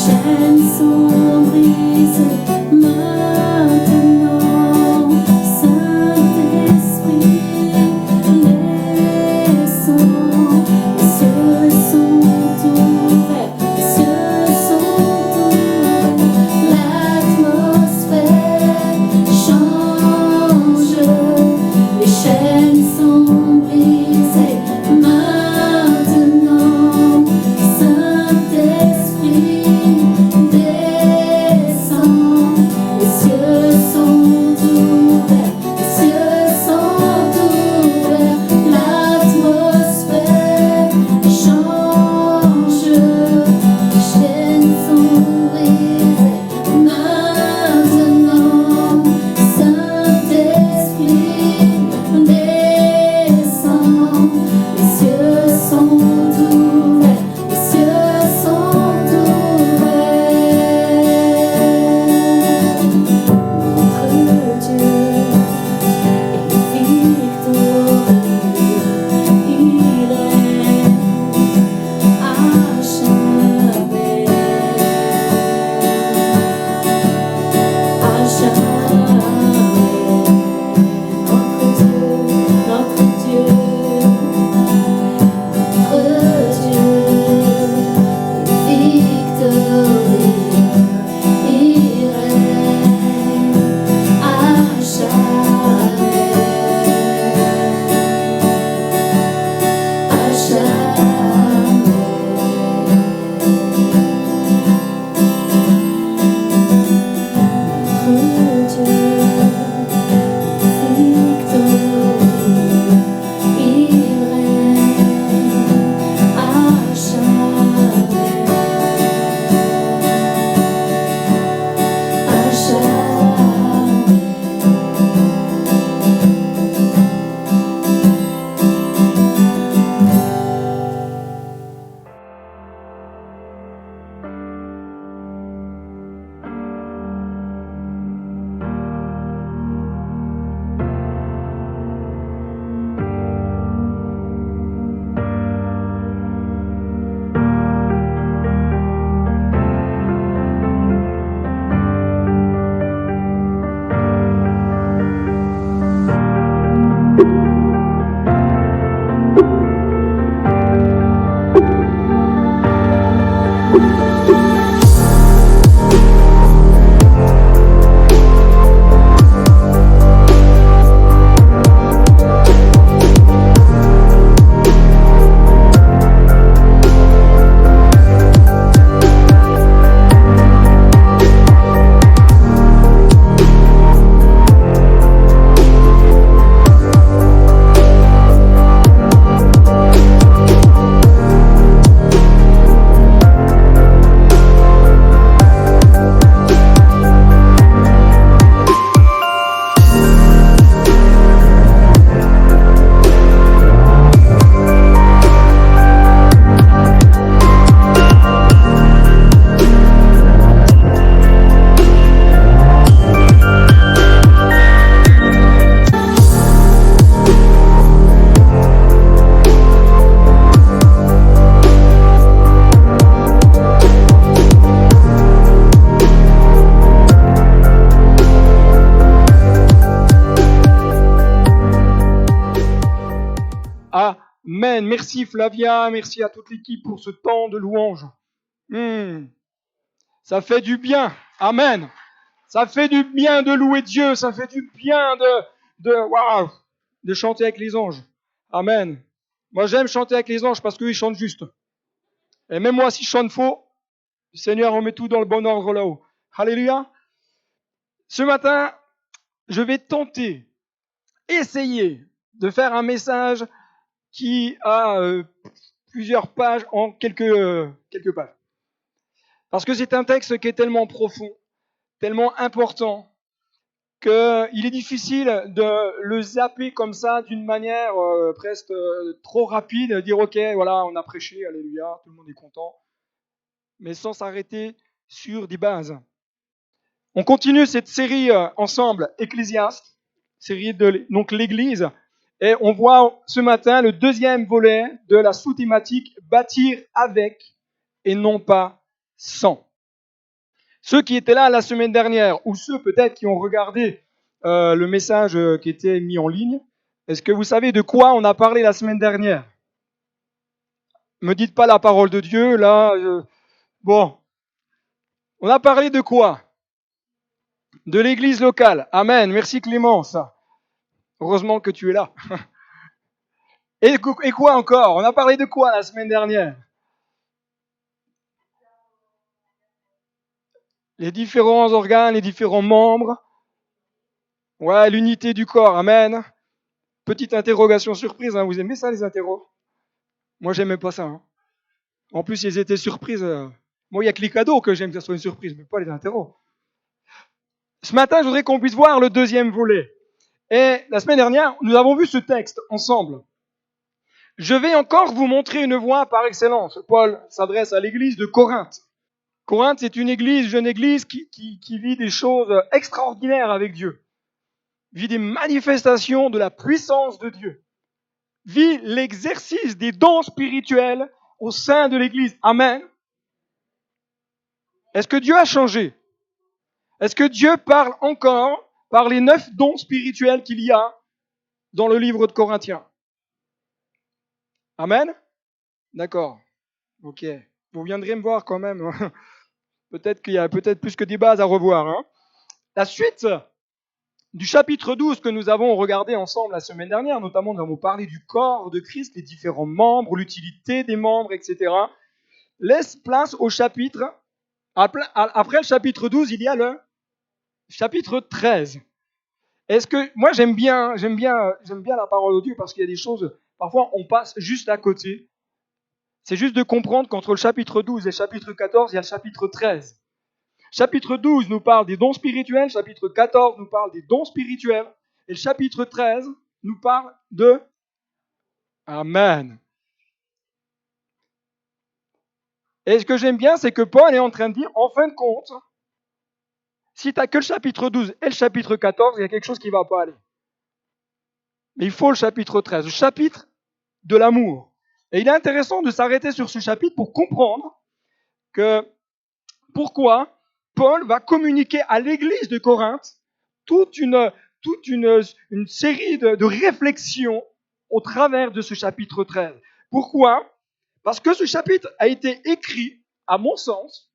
chaînes sont brisées maintenant. Saint-Esprit, descends. Les cieux sont ouverts, les cieux sont ouverts. L'atmosphère change. Les chaînes sont brisées maintenant. Saint-Esprit, descends. Les cieux sont ouverts, les cieux sont ouverts. L'atmosphère change. Les chaînes sont brisées maintenant. Saint-Esprit, descends. Les cieux sont ouverts, les cieux sont ouverts. Notre Dieu est victorieux, il règne à jamais. À jamais. Notre Dieu, notre Dieu, est victorieux, il règne à jamais. À jamais. Notre Dieu victorieux, il règne à jamais. À jamais. Amen. Merci Flavia, merci à toute l'équipe pour ce temps de louange. Ça fait du bien. Amen. Ça fait du bien de louer Dieu. Ça fait du bien de chanter avec les anges. Amen. Moi, j'aime chanter avec les anges parce qu'ils chantent juste. Et même moi, si je chante faux, le Seigneur remet tout dans le bon ordre là-haut. Alléluia. Ce matin, je vais essayer de faire un message qui a plusieurs pages en quelques pages. Parce que c'est un texte qui est tellement profond, tellement important, qu'il est difficile de le zapper comme ça d'une manière presque trop rapide, dire ok, voilà, on a prêché, alléluia, tout le monde est content, mais sans s'arrêter sur des bases. On continue cette série ensemble, Ecclésiaste, série de donc l'Église, et on voit ce matin le deuxième volet de la sous-thématique « Bâtir avec et non pas sans ». Ceux qui étaient là la semaine dernière, ou ceux peut-être qui ont regardé le message qui était mis en ligne, est-ce que vous savez de quoi on a parlé la semaine dernière? Me dites pas la parole de Dieu, là. Bon, on a parlé de quoi? De l'église locale. Amen. Merci Clémence. Heureusement que tu es là. Et quoi encore? On a parlé de quoi la semaine dernière? Les différents organes, les différents membres. Ouais, l'unité du corps. Amen. Petite interrogation surprise. Hein. Vous aimez ça, les interros? Moi, j'aimais pas ça. Hein. En plus, ils étaient surprises. Moi, il n'y a que les cadeaux que j'aime que ça soit une surprise, mais pas les interros. Ce matin, je voudrais qu'on puisse voir le deuxième volet. Et la semaine dernière, nous avons vu ce texte ensemble. Je vais encore vous montrer une voie par excellence. Paul s'adresse à l'église de Corinthe. Corinthe, c'est une église, jeune église, qui vit des choses extraordinaires avec Dieu. Vit des manifestations de la puissance de Dieu. Vit l'exercice des dons spirituels au sein de l'église. Amen. Est-ce que Dieu a changé? Est-ce que Dieu parle encore par les 9 dons spirituels qu'il y a dans le livre de Corinthiens? Amen? D'accord. Ok. Vous viendrez me voir quand même. Peut-être qu'il y a peut-être plus que des bases à revoir. Hein. La suite du chapitre 12 que nous avons regardé ensemble la semaine dernière, notamment nous avons parlé du corps de Christ, les différents membres, l'utilité des membres, etc., laisse place au chapitre. Après le chapitre 12, il y a le chapitre 13. Est-ce que moi j'aime bien la parole de Dieu parce qu'il y a des choses, parfois on passe juste à côté. C'est juste de comprendre qu'entre le chapitre 12 et le chapitre 14, il y a le chapitre 13. Chapitre 12 nous parle des dons spirituels, chapitre 14 nous parle des dons spirituels, et le chapitre 13 nous parle de Amen. Et ce que j'aime bien, c'est que Paul est en train de dire, en fin de compte, si tu n'as que le chapitre 12 et le chapitre 14, il y a quelque chose qui ne va pas aller. Mais il faut le chapitre 13, le chapitre de l'amour. Et il est intéressant de s'arrêter sur ce chapitre pour comprendre que pourquoi Paul va communiquer à l'église de Corinthe toute une série de réflexions au travers de ce chapitre 13. Pourquoi? Parce que ce chapitre a été écrit, à mon sens,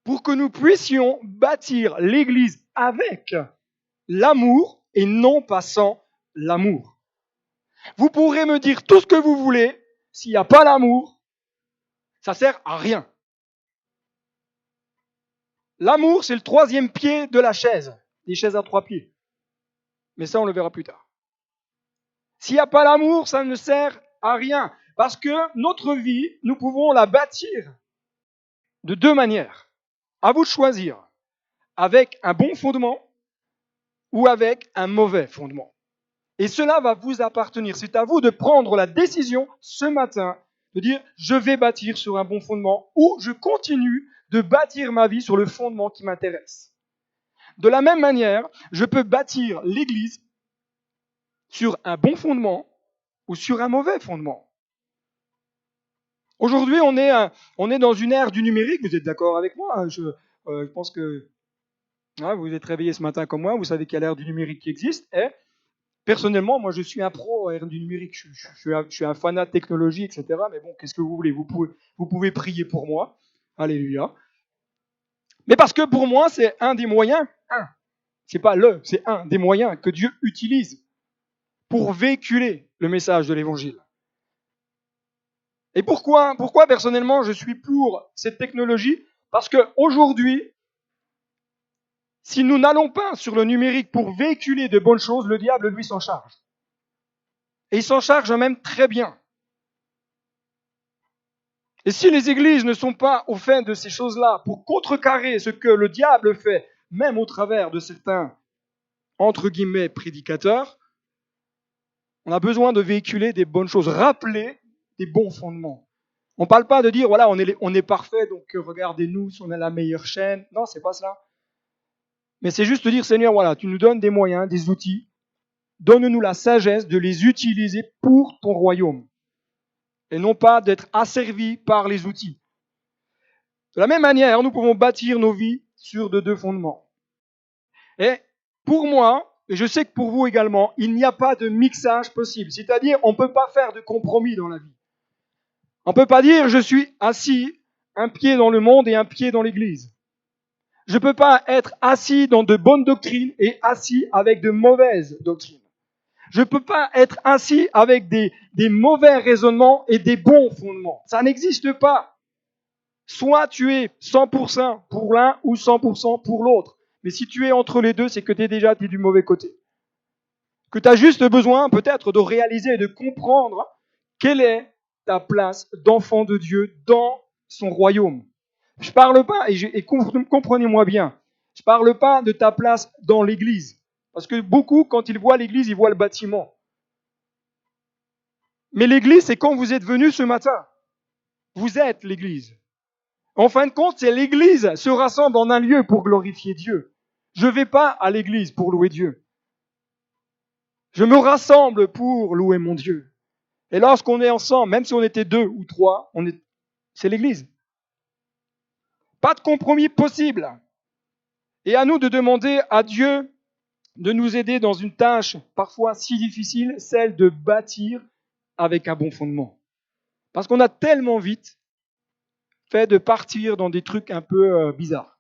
pour que nous puissions bâtir l'église avec l'amour et non pas sans l'amour. Vous pourrez me dire tout ce que vous voulez, s'il n'y a pas l'amour, ça sert à rien. L'amour, c'est le 3e pied de la chaise, des chaises à 3 pieds. Mais ça, on le verra plus tard. S'il n'y a pas l'amour, ça ne sert à rien. Parce que notre vie, nous pouvons la bâtir de 2 manières. À vous de choisir. Avec un bon fondement ou avec un mauvais fondement. Et cela va vous appartenir. C'est à vous de prendre la décision ce matin de dire je vais bâtir sur un bon fondement ou je continue de bâtir ma vie sur le fondement qui m'intéresse. De la même manière, je peux bâtir l'église sur un bon fondement ou sur un mauvais fondement. Aujourd'hui, on est dans une ère du numérique. Vous êtes d'accord avec moi? Je pense que vous êtes réveillés ce matin comme moi. Vous savez qu'il y a l'ère du numérique qui existe. Et personnellement, moi, je suis un pro à l'ère du numérique. Je suis un fanat de technologie, etc. Mais bon, qu'est-ce que vous voulez? Vous pouvez prier pour moi. Alléluia. Mais parce que pour moi, c'est un des moyens. C'est pas c'est un des moyens que Dieu utilise pour véhiculer le message de l'évangile. Et pourquoi personnellement je suis pour cette technologie? Parce qu'aujourd'hui, si nous n'allons pas sur le numérique pour véhiculer de bonnes choses, le diable, lui, s'en charge. Et il s'en charge même très bien. Et si les églises ne sont pas au fait de ces choses-là pour contrecarrer ce que le diable fait, même au travers de certains, entre guillemets, prédicateurs, on a besoin de véhiculer des bonnes choses, rappeler des bons fondements. On ne parle pas de dire, voilà, on est parfait, donc regardez-nous si on a la meilleure chaîne. Non, c'est pas cela. Mais c'est juste de dire, Seigneur, voilà, tu nous donnes des moyens, des outils. Donne-nous la sagesse de les utiliser pour ton royaume. Et non pas d'être asservi par les outils. De la même manière, nous pouvons bâtir nos vies sur de deux fondements. Et pour moi, et je sais que pour vous également, il n'y a pas de mixage possible. C'est-à-dire, on ne peut pas faire de compromis dans la vie. On ne peut pas dire, je suis assis, un pied dans le monde et un pied dans l'église. Je ne peux pas être assis dans de bonnes doctrines et assis avec de mauvaises doctrines. Je ne peux pas être assis avec des mauvais raisonnements et des bons fondements. Ça n'existe pas. Soit tu es 100% pour l'un ou 100% pour l'autre. Mais si tu es entre les deux, c'est que tu es du mauvais côté. Que tu as juste besoin peut-être de réaliser et de comprendre quelle est ta place d'enfant de Dieu dans son royaume. Je parle pas, et comprenez-moi bien, je parle pas de ta place dans l'église. Parce que beaucoup, quand ils voient l'église, ils voient le bâtiment. Mais l'église, c'est quand vous êtes venus ce matin. Vous êtes l'église. En fin de compte, c'est l'église se rassemble en un lieu pour glorifier Dieu. Je ne vais pas à l'église pour louer Dieu. Je me rassemble pour louer mon Dieu. Et lorsqu'on est ensemble, même si on était 2 ou 3, c'est l'église. Pas de compromis possible. Et à nous de demander à Dieu de nous aider dans une tâche parfois si difficile, celle de bâtir avec un bon fondement. Parce qu'on a tellement vite fait de partir dans des trucs un peu bizarres.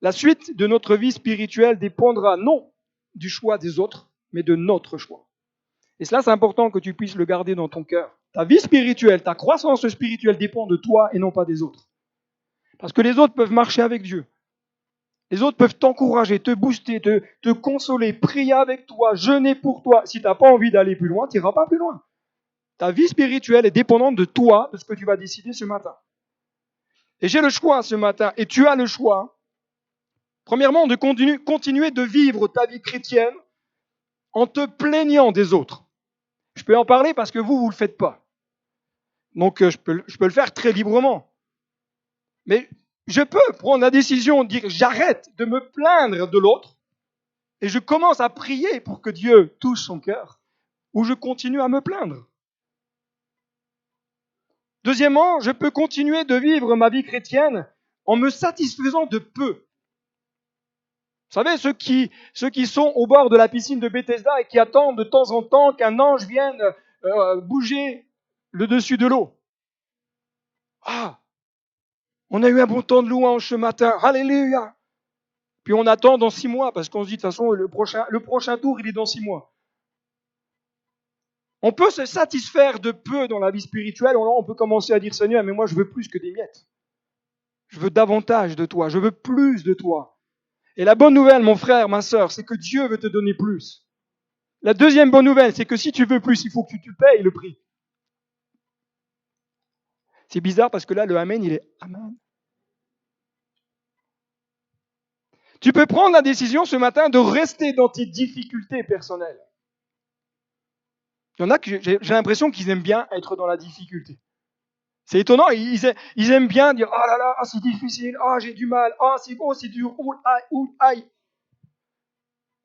La suite de notre vie spirituelle dépendra non du choix des autres, mais de notre choix. Et cela, c'est important que tu puisses le garder dans ton cœur. Ta vie spirituelle, ta croissance spirituelle dépend de toi et non pas des autres. Parce que les autres peuvent marcher avec Dieu. Les autres peuvent t'encourager, te booster, te consoler, prier avec toi, jeûner pour toi. Si tu n'as pas envie d'aller plus loin, tu n'iras pas plus loin. Ta vie spirituelle est dépendante de toi, de ce que tu vas décider ce matin. Et j'ai le choix ce matin, et tu as le choix, premièrement, de continuer de vivre ta vie chrétienne en te plaignant des autres. Je peux en parler parce que vous ne le faites pas. Donc je peux le faire très librement. Mais je peux prendre la décision de dire j'arrête de me plaindre de l'autre et je commence à prier pour que Dieu touche son cœur, ou je continue à me plaindre. Deuxièmement, je peux continuer de vivre ma vie chrétienne en me satisfaisant de peu. Vous savez, ceux qui sont au bord de la piscine de Bethesda et qui attendent de temps en temps qu'un ange vienne bouger le dessus de l'eau. Ah, on a eu un bon temps de louange ce matin, alléluia. Puis on attend dans 6 mois, parce qu'on se dit de toute façon, le prochain tour, il est dans 6 mois. On peut se satisfaire de peu dans la vie spirituelle, on peut commencer à dire, Seigneur, mais moi je veux plus que des miettes. Je veux davantage de toi, je veux plus de toi. Et la bonne nouvelle, mon frère, ma sœur, c'est que Dieu veut te donner plus. La deuxième bonne nouvelle, c'est que si tu veux plus, il faut que tu payes le prix. C'est bizarre parce que là, le Amen, il est Amen. Tu peux prendre la décision ce matin de rester dans tes difficultés personnelles. Il y en a que j'ai l'impression qu'ils aiment bien être dans la difficulté. C'est étonnant, ils aiment bien dire « Oh là là, c'est difficile, j'ai du mal, c'est dur, aïe. »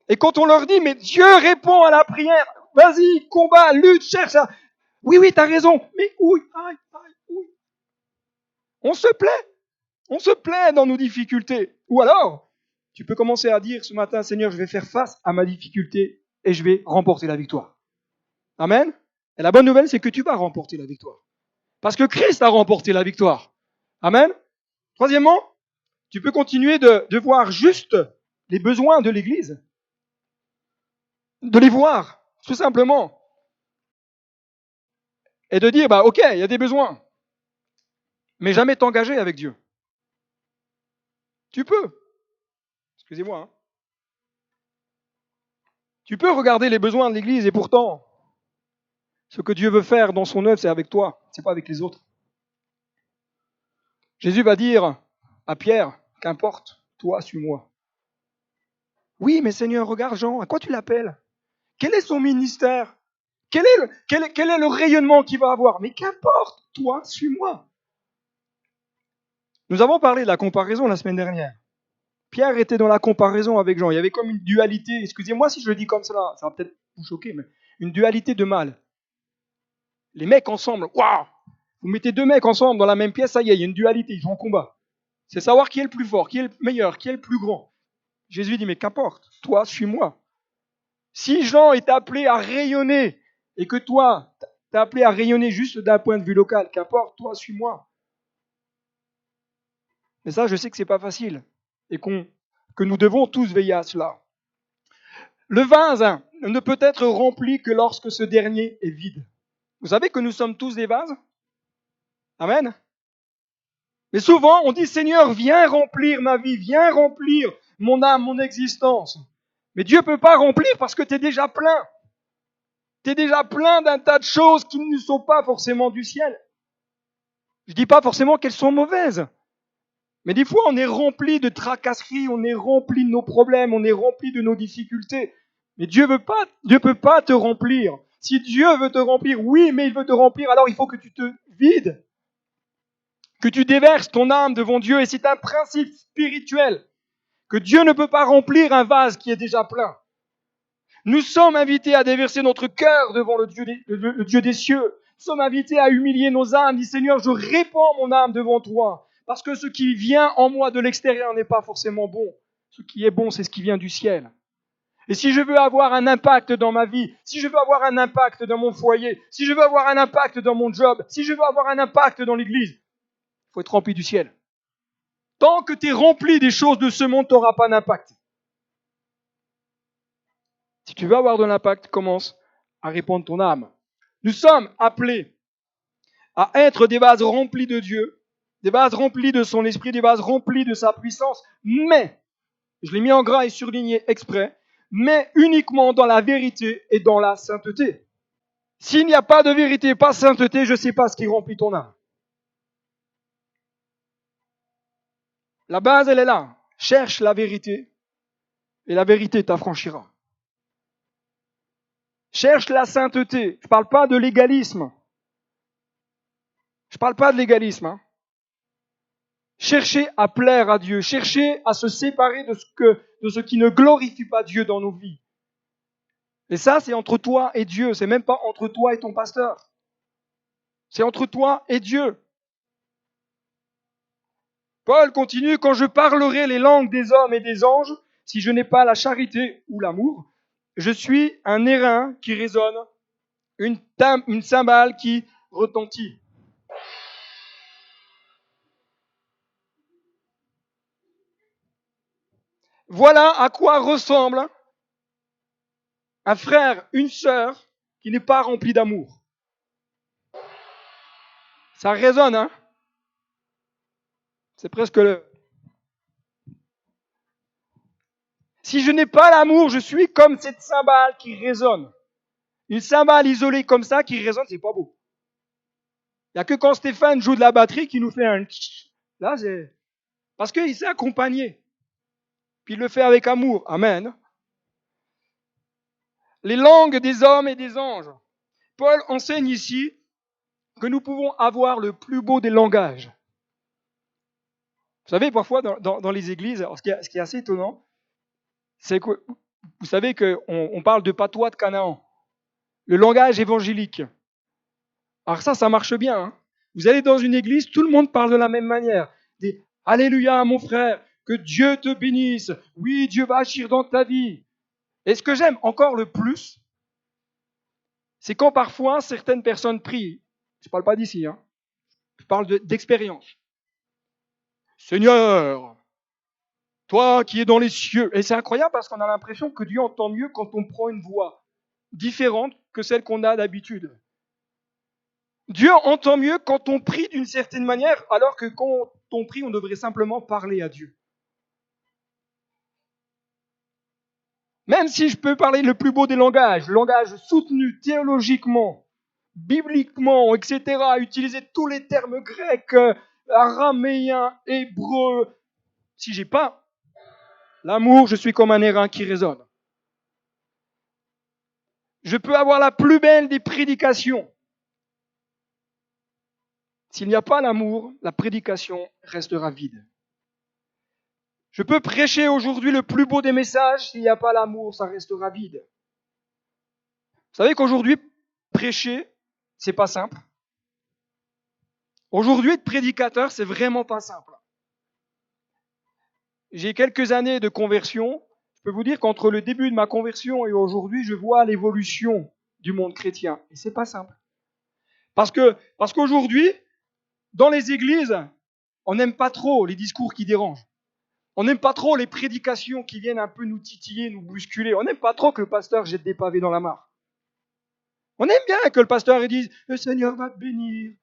Et quand on leur dit « Mais Dieu répond à la prière, vas-y, combat, lutte, cherche ça. » Oui, t'as raison, mais aïe. On se plaît dans nos difficultés. Ou alors, tu peux commencer à dire ce matin, Seigneur, je vais faire face à ma difficulté et je vais remporter la victoire. Amen. Et la bonne nouvelle, c'est que tu vas remporter la victoire. Parce que Christ a remporté la victoire. Amen. Troisièmement, tu peux continuer de voir juste les besoins de l'Église. De les voir, tout simplement. Et de dire, ok, il y a des besoins. Mais jamais t'engager avec Dieu. Tu peux. Excusez-moi. Hein. Tu peux regarder les besoins de l'Église et pourtant, ce que Dieu veut faire dans son œuvre, c'est avec toi, c'est pas avec les autres. Jésus va dire à Pierre, qu'importe, toi, suis-moi. Oui, mais Seigneur, regarde Jean, à quoi tu l'appelles? Quel est son ministère? Quel est le rayonnement qu'il va avoir? Mais qu'importe, toi, suis-moi. Nous avons parlé de la comparaison la semaine dernière. Pierre était dans la comparaison avec Jean. Il y avait comme une dualité, excusez-moi si je le dis comme cela, ça va peut-être vous choquer, mais une dualité de mal. Les mecs ensemble, waouh, Vous mettez deux mecs ensemble dans la même pièce, ça y est, il y a une dualité, ils sont en combat. C'est savoir qui est le plus fort, qui est le meilleur, qui est le plus grand. Jésus dit, mais qu'importe, toi, suis-moi. Si Jean est appelé à rayonner et que toi, t'es appelé à rayonner juste d'un point de vue local, qu'importe, toi, suis-moi. Mais ça, je sais que c'est pas facile et que nous devons tous veiller à cela. Le vase ne peut être rempli que lorsque ce dernier est vide. Vous savez que nous sommes tous des vases? Amen. Mais souvent, on dit, Seigneur, viens remplir ma vie, viens remplir mon âme, mon existence. Mais Dieu ne peut pas remplir parce que tu es déjà plein. Tu es déjà plein d'un tas de choses qui ne sont pas forcément du ciel. Je ne dis pas forcément qu'elles sont mauvaises. Mais des fois, on est rempli de tracasseries, on est rempli de nos problèmes, on est rempli de nos difficultés. Mais Dieu peut pas te remplir. Si Dieu veut te remplir, oui, mais il veut te remplir, alors il faut que tu te vides. Que tu déverses ton âme devant Dieu. Et c'est un principe spirituel. Que Dieu ne peut pas remplir un vase qui est déjà plein. Nous sommes invités à déverser notre cœur devant le Dieu des cieux. Nous sommes invités à humilier nos âmes. Dis Seigneur, je répands mon âme devant toi. Parce que ce qui vient en moi de l'extérieur n'est pas forcément bon. Ce qui est bon, c'est ce qui vient du ciel. Et si je veux avoir un impact dans ma vie, si je veux avoir un impact dans mon foyer, si je veux avoir un impact dans mon job, si je veux avoir un impact dans l'église, il faut être rempli du ciel. Tant que tu es rempli des choses de ce monde, tu n'auras pas d'impact. Si tu veux avoir de l'impact, commence à répandre ton âme. Nous sommes appelés à être des vases remplis de Dieu, des vases remplis de son esprit, des vases remplis de sa puissance, mais, je l'ai mis en gras et surligné exprès, mais uniquement dans la vérité et dans la sainteté. S'il n'y a pas de vérité, pas de sainteté, je ne sais pas ce qui remplit ton âme. La base, elle est là. Cherche la vérité et la vérité t'affranchira. Cherche la sainteté. Je ne parle pas de légalisme. Je ne parle pas de légalisme. Cherchez à plaire à Dieu. Cherchez à se séparer de ce qui ne glorifie pas Dieu dans nos vies. Et ça, c'est entre toi et Dieu. C'est même pas entre toi et ton pasteur. C'est entre toi et Dieu. Paul continue, quand je parlerai les langues des hommes et des anges, si je n'ai pas la charité ou l'amour, je suis un airain qui résonne, une cymbale qui retentit. Voilà à quoi ressemble un frère, une sœur qui n'est pas rempli d'amour. Ça résonne, hein? C'est presque le... Si je n'ai pas l'amour, je suis comme cette cymbale qui résonne. Une cymbale isolée comme ça qui résonne, c'est pas beau. Il n'y a que quand Stéphane joue de la batterie qui nous fait un... Là, c'est... Parce qu'il s'est accompagné. Puis il le fait avec amour. Amen. Les langues des hommes et des anges. Paul enseigne ici que nous pouvons avoir le plus beau des langages. Vous savez, parfois dans les églises, alors ce qui est assez étonnant, c'est que vous savez qu'on parle de patois de Canaan, le langage évangélique. Alors ça marche bien. Hein. Vous allez dans une église, tout le monde parle de la même manière. Des Alléluia, mon frère, que Dieu te bénisse. Oui, Dieu va agir dans ta vie. Et ce que j'aime encore le plus, c'est quand parfois certaines personnes prient. Je ne parle pas d'ici, hein. Je parle d'expérience. Seigneur, toi qui es dans les cieux. Et c'est incroyable parce qu'on a l'impression que Dieu entend mieux quand on prend une voix différente que celle qu'on a d'habitude. Dieu entend mieux quand on prie d'une certaine manière, alors que quand on prie, on devrait simplement parler à Dieu. Même si je peux parler le plus beau des langages, langage soutenu théologiquement, bibliquement, etc., utiliser tous les termes grecs, araméens, hébreux, si j'ai pas l'amour, je suis comme un airain qui résonne. Je peux avoir la plus belle des prédications. S'il n'y a pas l'amour, la prédication restera vide. Je peux prêcher aujourd'hui le plus beau des messages, s'il n'y a pas l'amour, ça restera vide. Vous savez qu'aujourd'hui, prêcher, c'est pas simple. Aujourd'hui, être prédicateur, c'est vraiment pas simple. J'ai quelques années de conversion. Je peux vous dire qu'entre le début de ma conversion et aujourd'hui, je vois l'évolution du monde chrétien. Et c'est pas simple. Parce qu'aujourd'hui, dans les églises, on n'aime pas trop les discours qui dérangent. On n'aime pas trop les prédications qui viennent un peu nous titiller, nous bousculer. On n'aime pas trop que le pasteur jette des pavés dans la mare. On aime bien que le pasteur dise « Le Seigneur va te bénir.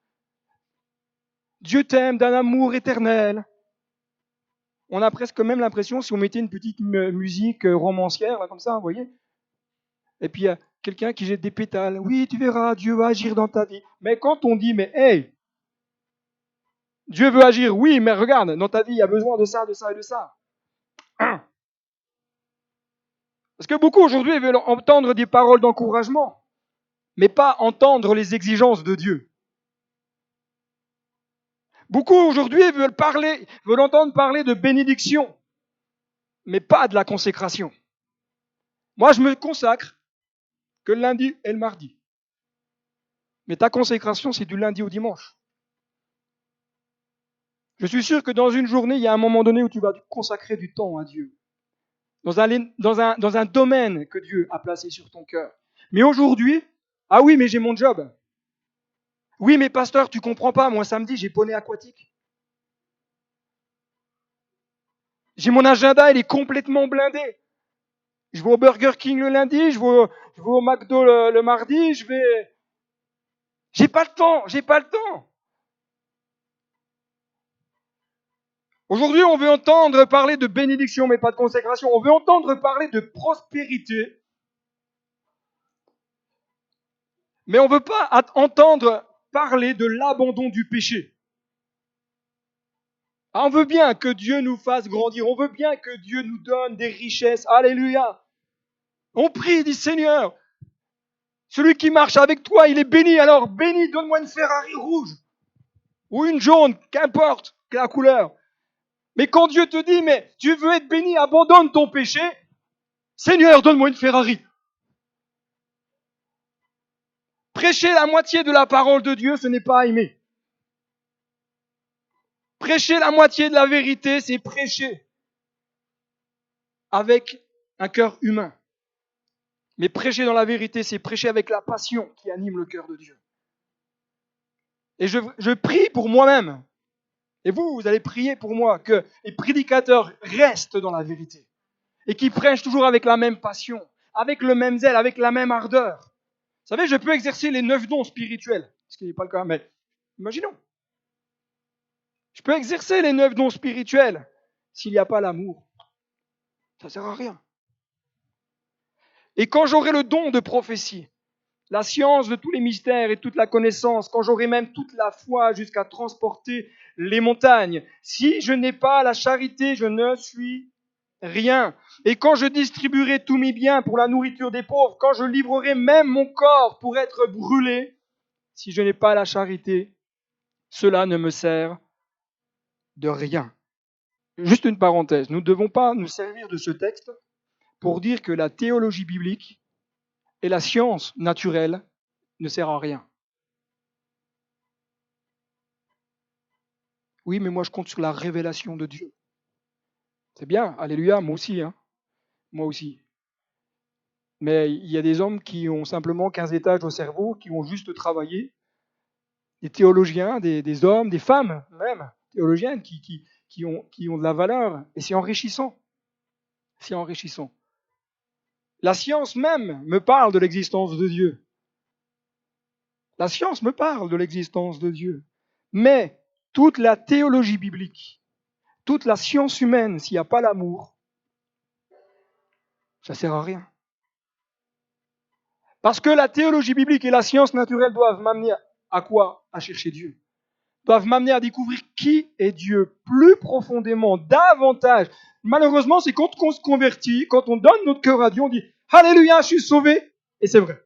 Dieu t'aime d'un amour éternel. » On a presque même l'impression, si on mettait une petite musique romancière, là, comme ça, vous voyez. Et puis il y a quelqu'un qui jette des pétales. Oui, tu verras, Dieu va agir dans ta vie. Mais quand on dit « Mais hey, Dieu veut agir, oui, mais regarde, dans ta vie, il y a besoin de ça, de ça et de ça. » Parce que beaucoup aujourd'hui veulent entendre des paroles d'encouragement, mais pas entendre les exigences de Dieu. Beaucoup aujourd'hui veulent entendre parler de bénédiction, mais pas de la consécration. Moi, je me consacre que le lundi et le mardi. Mais ta consécration, c'est du lundi au dimanche. Je suis sûr que dans une journée, il y a un moment donné où tu vas consacrer du temps à Dieu. Dans un domaine que Dieu a placé sur ton cœur. Mais aujourd'hui, ah oui, mais j'ai mon job. Oui, mais pasteur, tu comprends pas, moi samedi, j'ai poney aquatique. J'ai mon agenda, il est complètement blindé. Je vais au Burger King le lundi, je vais au McDo le mardi, j'ai pas le temps. Aujourd'hui, on veut entendre parler de bénédiction, mais pas de consécration. On veut entendre parler de prospérité, mais on veut pas entendre parler de l'abandon du péché. Ah, on veut bien que Dieu nous fasse grandir, on veut bien que Dieu nous donne des richesses. Alléluia. On prie, dit Seigneur, celui qui marche avec toi, il est béni. Alors béni, donne-moi une Ferrari rouge ou une jaune, qu'importe la couleur. Mais quand Dieu te dit, mais tu veux être béni, abandonne ton péché, Seigneur, donne-moi une Ferrari. Prêcher la moitié de la parole de Dieu, ce n'est pas aimer. Prêcher la moitié de la vérité, c'est prêcher avec un cœur humain. Mais prêcher dans la vérité, c'est prêcher avec la passion qui anime le cœur de Dieu. Et je prie pour moi-même. Et vous allez prier pour moi que les prédicateurs restent dans la vérité. Et qui prêchent toujours avec la même passion, avec le même zèle, avec la même ardeur. Vous savez, je peux exercer les 9 dons spirituels. Ce qui n'est pas le cas, mais imaginons. Je peux exercer les 9 dons spirituels. S'il n'y a pas l'amour, ça ne sert à rien. Et quand j'aurai le don de prophétie, la science de tous les mystères et toute la connaissance, quand j'aurai même toute la foi jusqu'à transporter les montagnes, si je n'ai pas la charité, je ne suis rien. Et quand je distribuerai tous mes biens pour la nourriture des pauvres, quand je livrerai même mon corps pour être brûlé, si je n'ai pas la charité, cela ne me sert de rien. Juste une parenthèse, nous ne devons pas nous servir de ce texte pour dire que la théologie biblique et la science naturelle ne servent à rien. Oui, mais moi je compte sur la révélation de Dieu. C'est bien, alléluia, moi aussi. Moi aussi. Mais il y a des hommes qui ont simplement 15 étages au cerveau, qui ont juste travaillé. Des théologiens, des hommes, des femmes même, théologiennes, qui ont de la valeur. Et c'est enrichissant. C'est enrichissant. La science même me parle de l'existence de Dieu. La science me parle de l'existence de Dieu. Mais toute la théologie biblique, toute la science humaine, s'il n'y a pas l'amour, ça ne sert à rien. Parce que la théologie biblique et la science naturelle doivent m'amener à quoi? À chercher Dieu. Doivent m'amener à découvrir qui est Dieu plus profondément, davantage. Malheureusement, c'est quand on se convertit, quand on donne notre cœur à Dieu, on dit « Alléluia, je suis sauvé » et c'est vrai.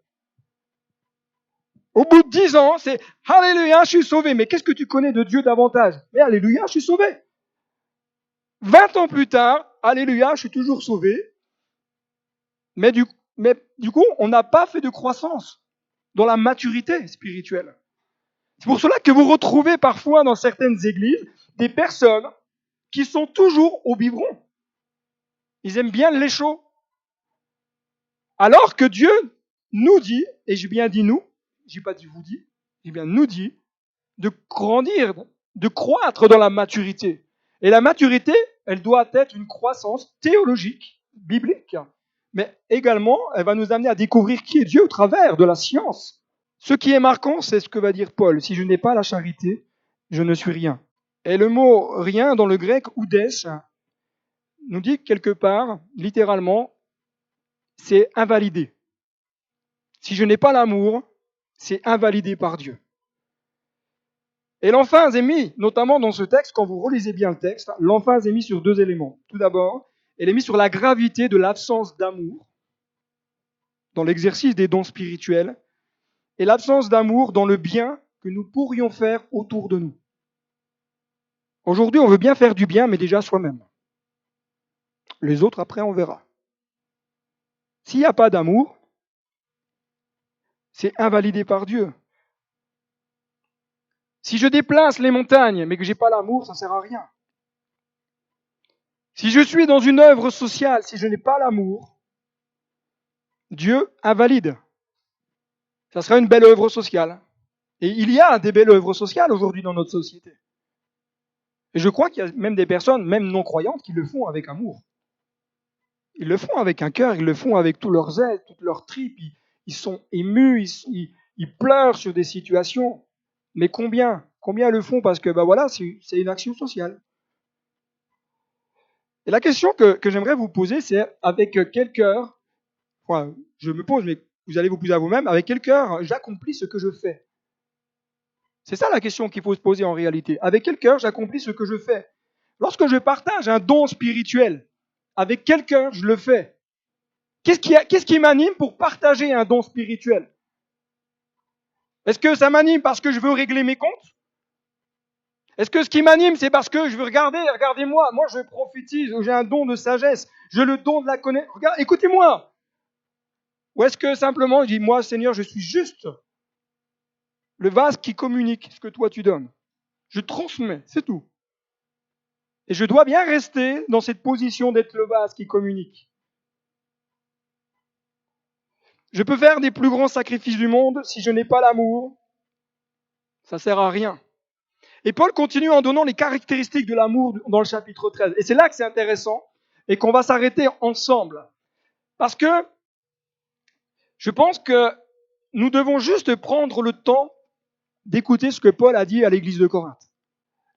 Au bout de 10 ans, c'est « Alléluia, je suis sauvé ». Mais qu'est-ce que tu connais de Dieu davantage? Mais Alléluia, je suis sauvé. 20 ans plus tard, Alléluia, je suis toujours sauvé. Mais du coup, on n'a pas fait de croissance dans la maturité spirituelle. C'est pour cela que vous retrouvez parfois dans certaines églises des personnes qui sont toujours au biberon. Ils aiment bien le lait chaud. Alors que Dieu nous dit, et j'ai bien dit nous, j'ai pas dit vous dit, j'ai bien nous dit, de grandir, de croître dans la maturité. Et la maturité, elle doit être une croissance théologique, biblique, mais également, elle va nous amener à découvrir qui est Dieu au travers de la science. Ce qui est marquant, c'est ce que va dire Paul. Si je n'ai pas la charité, je ne suis rien. Et le mot rien dans le grec, oudes, nous dit quelque part, littéralement, c'est invalidé. Si je n'ai pas l'amour, c'est invalidé par Dieu. Et l'emphase est mis, notamment dans ce texte, quand vous relisez bien le texte, l'emphase est mise sur deux éléments. Tout d'abord, elle est mise sur la gravité de l'absence d'amour dans l'exercice des dons spirituels et l'absence d'amour dans le bien que nous pourrions faire autour de nous. Aujourd'hui, on veut bien faire du bien, mais déjà soi-même. Les autres, après, on verra. S'il n'y a pas d'amour, c'est invalidé par Dieu. Si je déplace les montagnes, mais que je n'ai pas l'amour, ça ne sert à rien. Si je suis dans une œuvre sociale, si je n'ai pas l'amour, Dieu invalide. Ça sera une belle œuvre sociale. Et il y a des belles œuvres sociales aujourd'hui dans notre société. Et je crois qu'il y a même des personnes, même non-croyantes, qui le font avec amour. Ils le font avec un cœur, ils le font avec tout leur zèle, toute leur tripe. Ils sont émus, ils pleurent sur des situations. Mais combien le font parce que voilà, c'est une action sociale. Et la question que j'aimerais vous poser, c'est avec quel cœur, enfin, je me pose, mais vous allez vous poser à vous-même, avec quel cœur j'accomplis ce que je fais? C'est ça la question qu'il faut se poser en réalité. Avec quel cœur j'accomplis ce que je fais? Lorsque je partage un don spirituel, avec quel cœur je le fais? Qu'est-ce qui m'anime pour partager un don spirituel? Est-ce que ça m'anime parce que je veux régler mes comptes? Est-ce que ce qui m'anime, c'est parce que je veux regardez-moi, moi je prophétise, j'ai un don de sagesse, j'ai le don de la connaissance. Regarde, écoutez-moi. Ou est-ce que simplement je dis, moi Seigneur, je suis juste le vase qui communique ce que toi tu donnes. Je transmets, c'est tout. Et je dois bien rester dans cette position d'être le vase qui communique. Je peux faire des plus grands sacrifices du monde, si je n'ai pas l'amour, ça sert à rien. Et Paul continue en donnant les caractéristiques de l'amour dans le chapitre 13. Et c'est là que c'est intéressant et qu'on va s'arrêter ensemble. Parce que je pense que nous devons juste prendre le temps d'écouter ce que Paul a dit à l'église de Corinthe.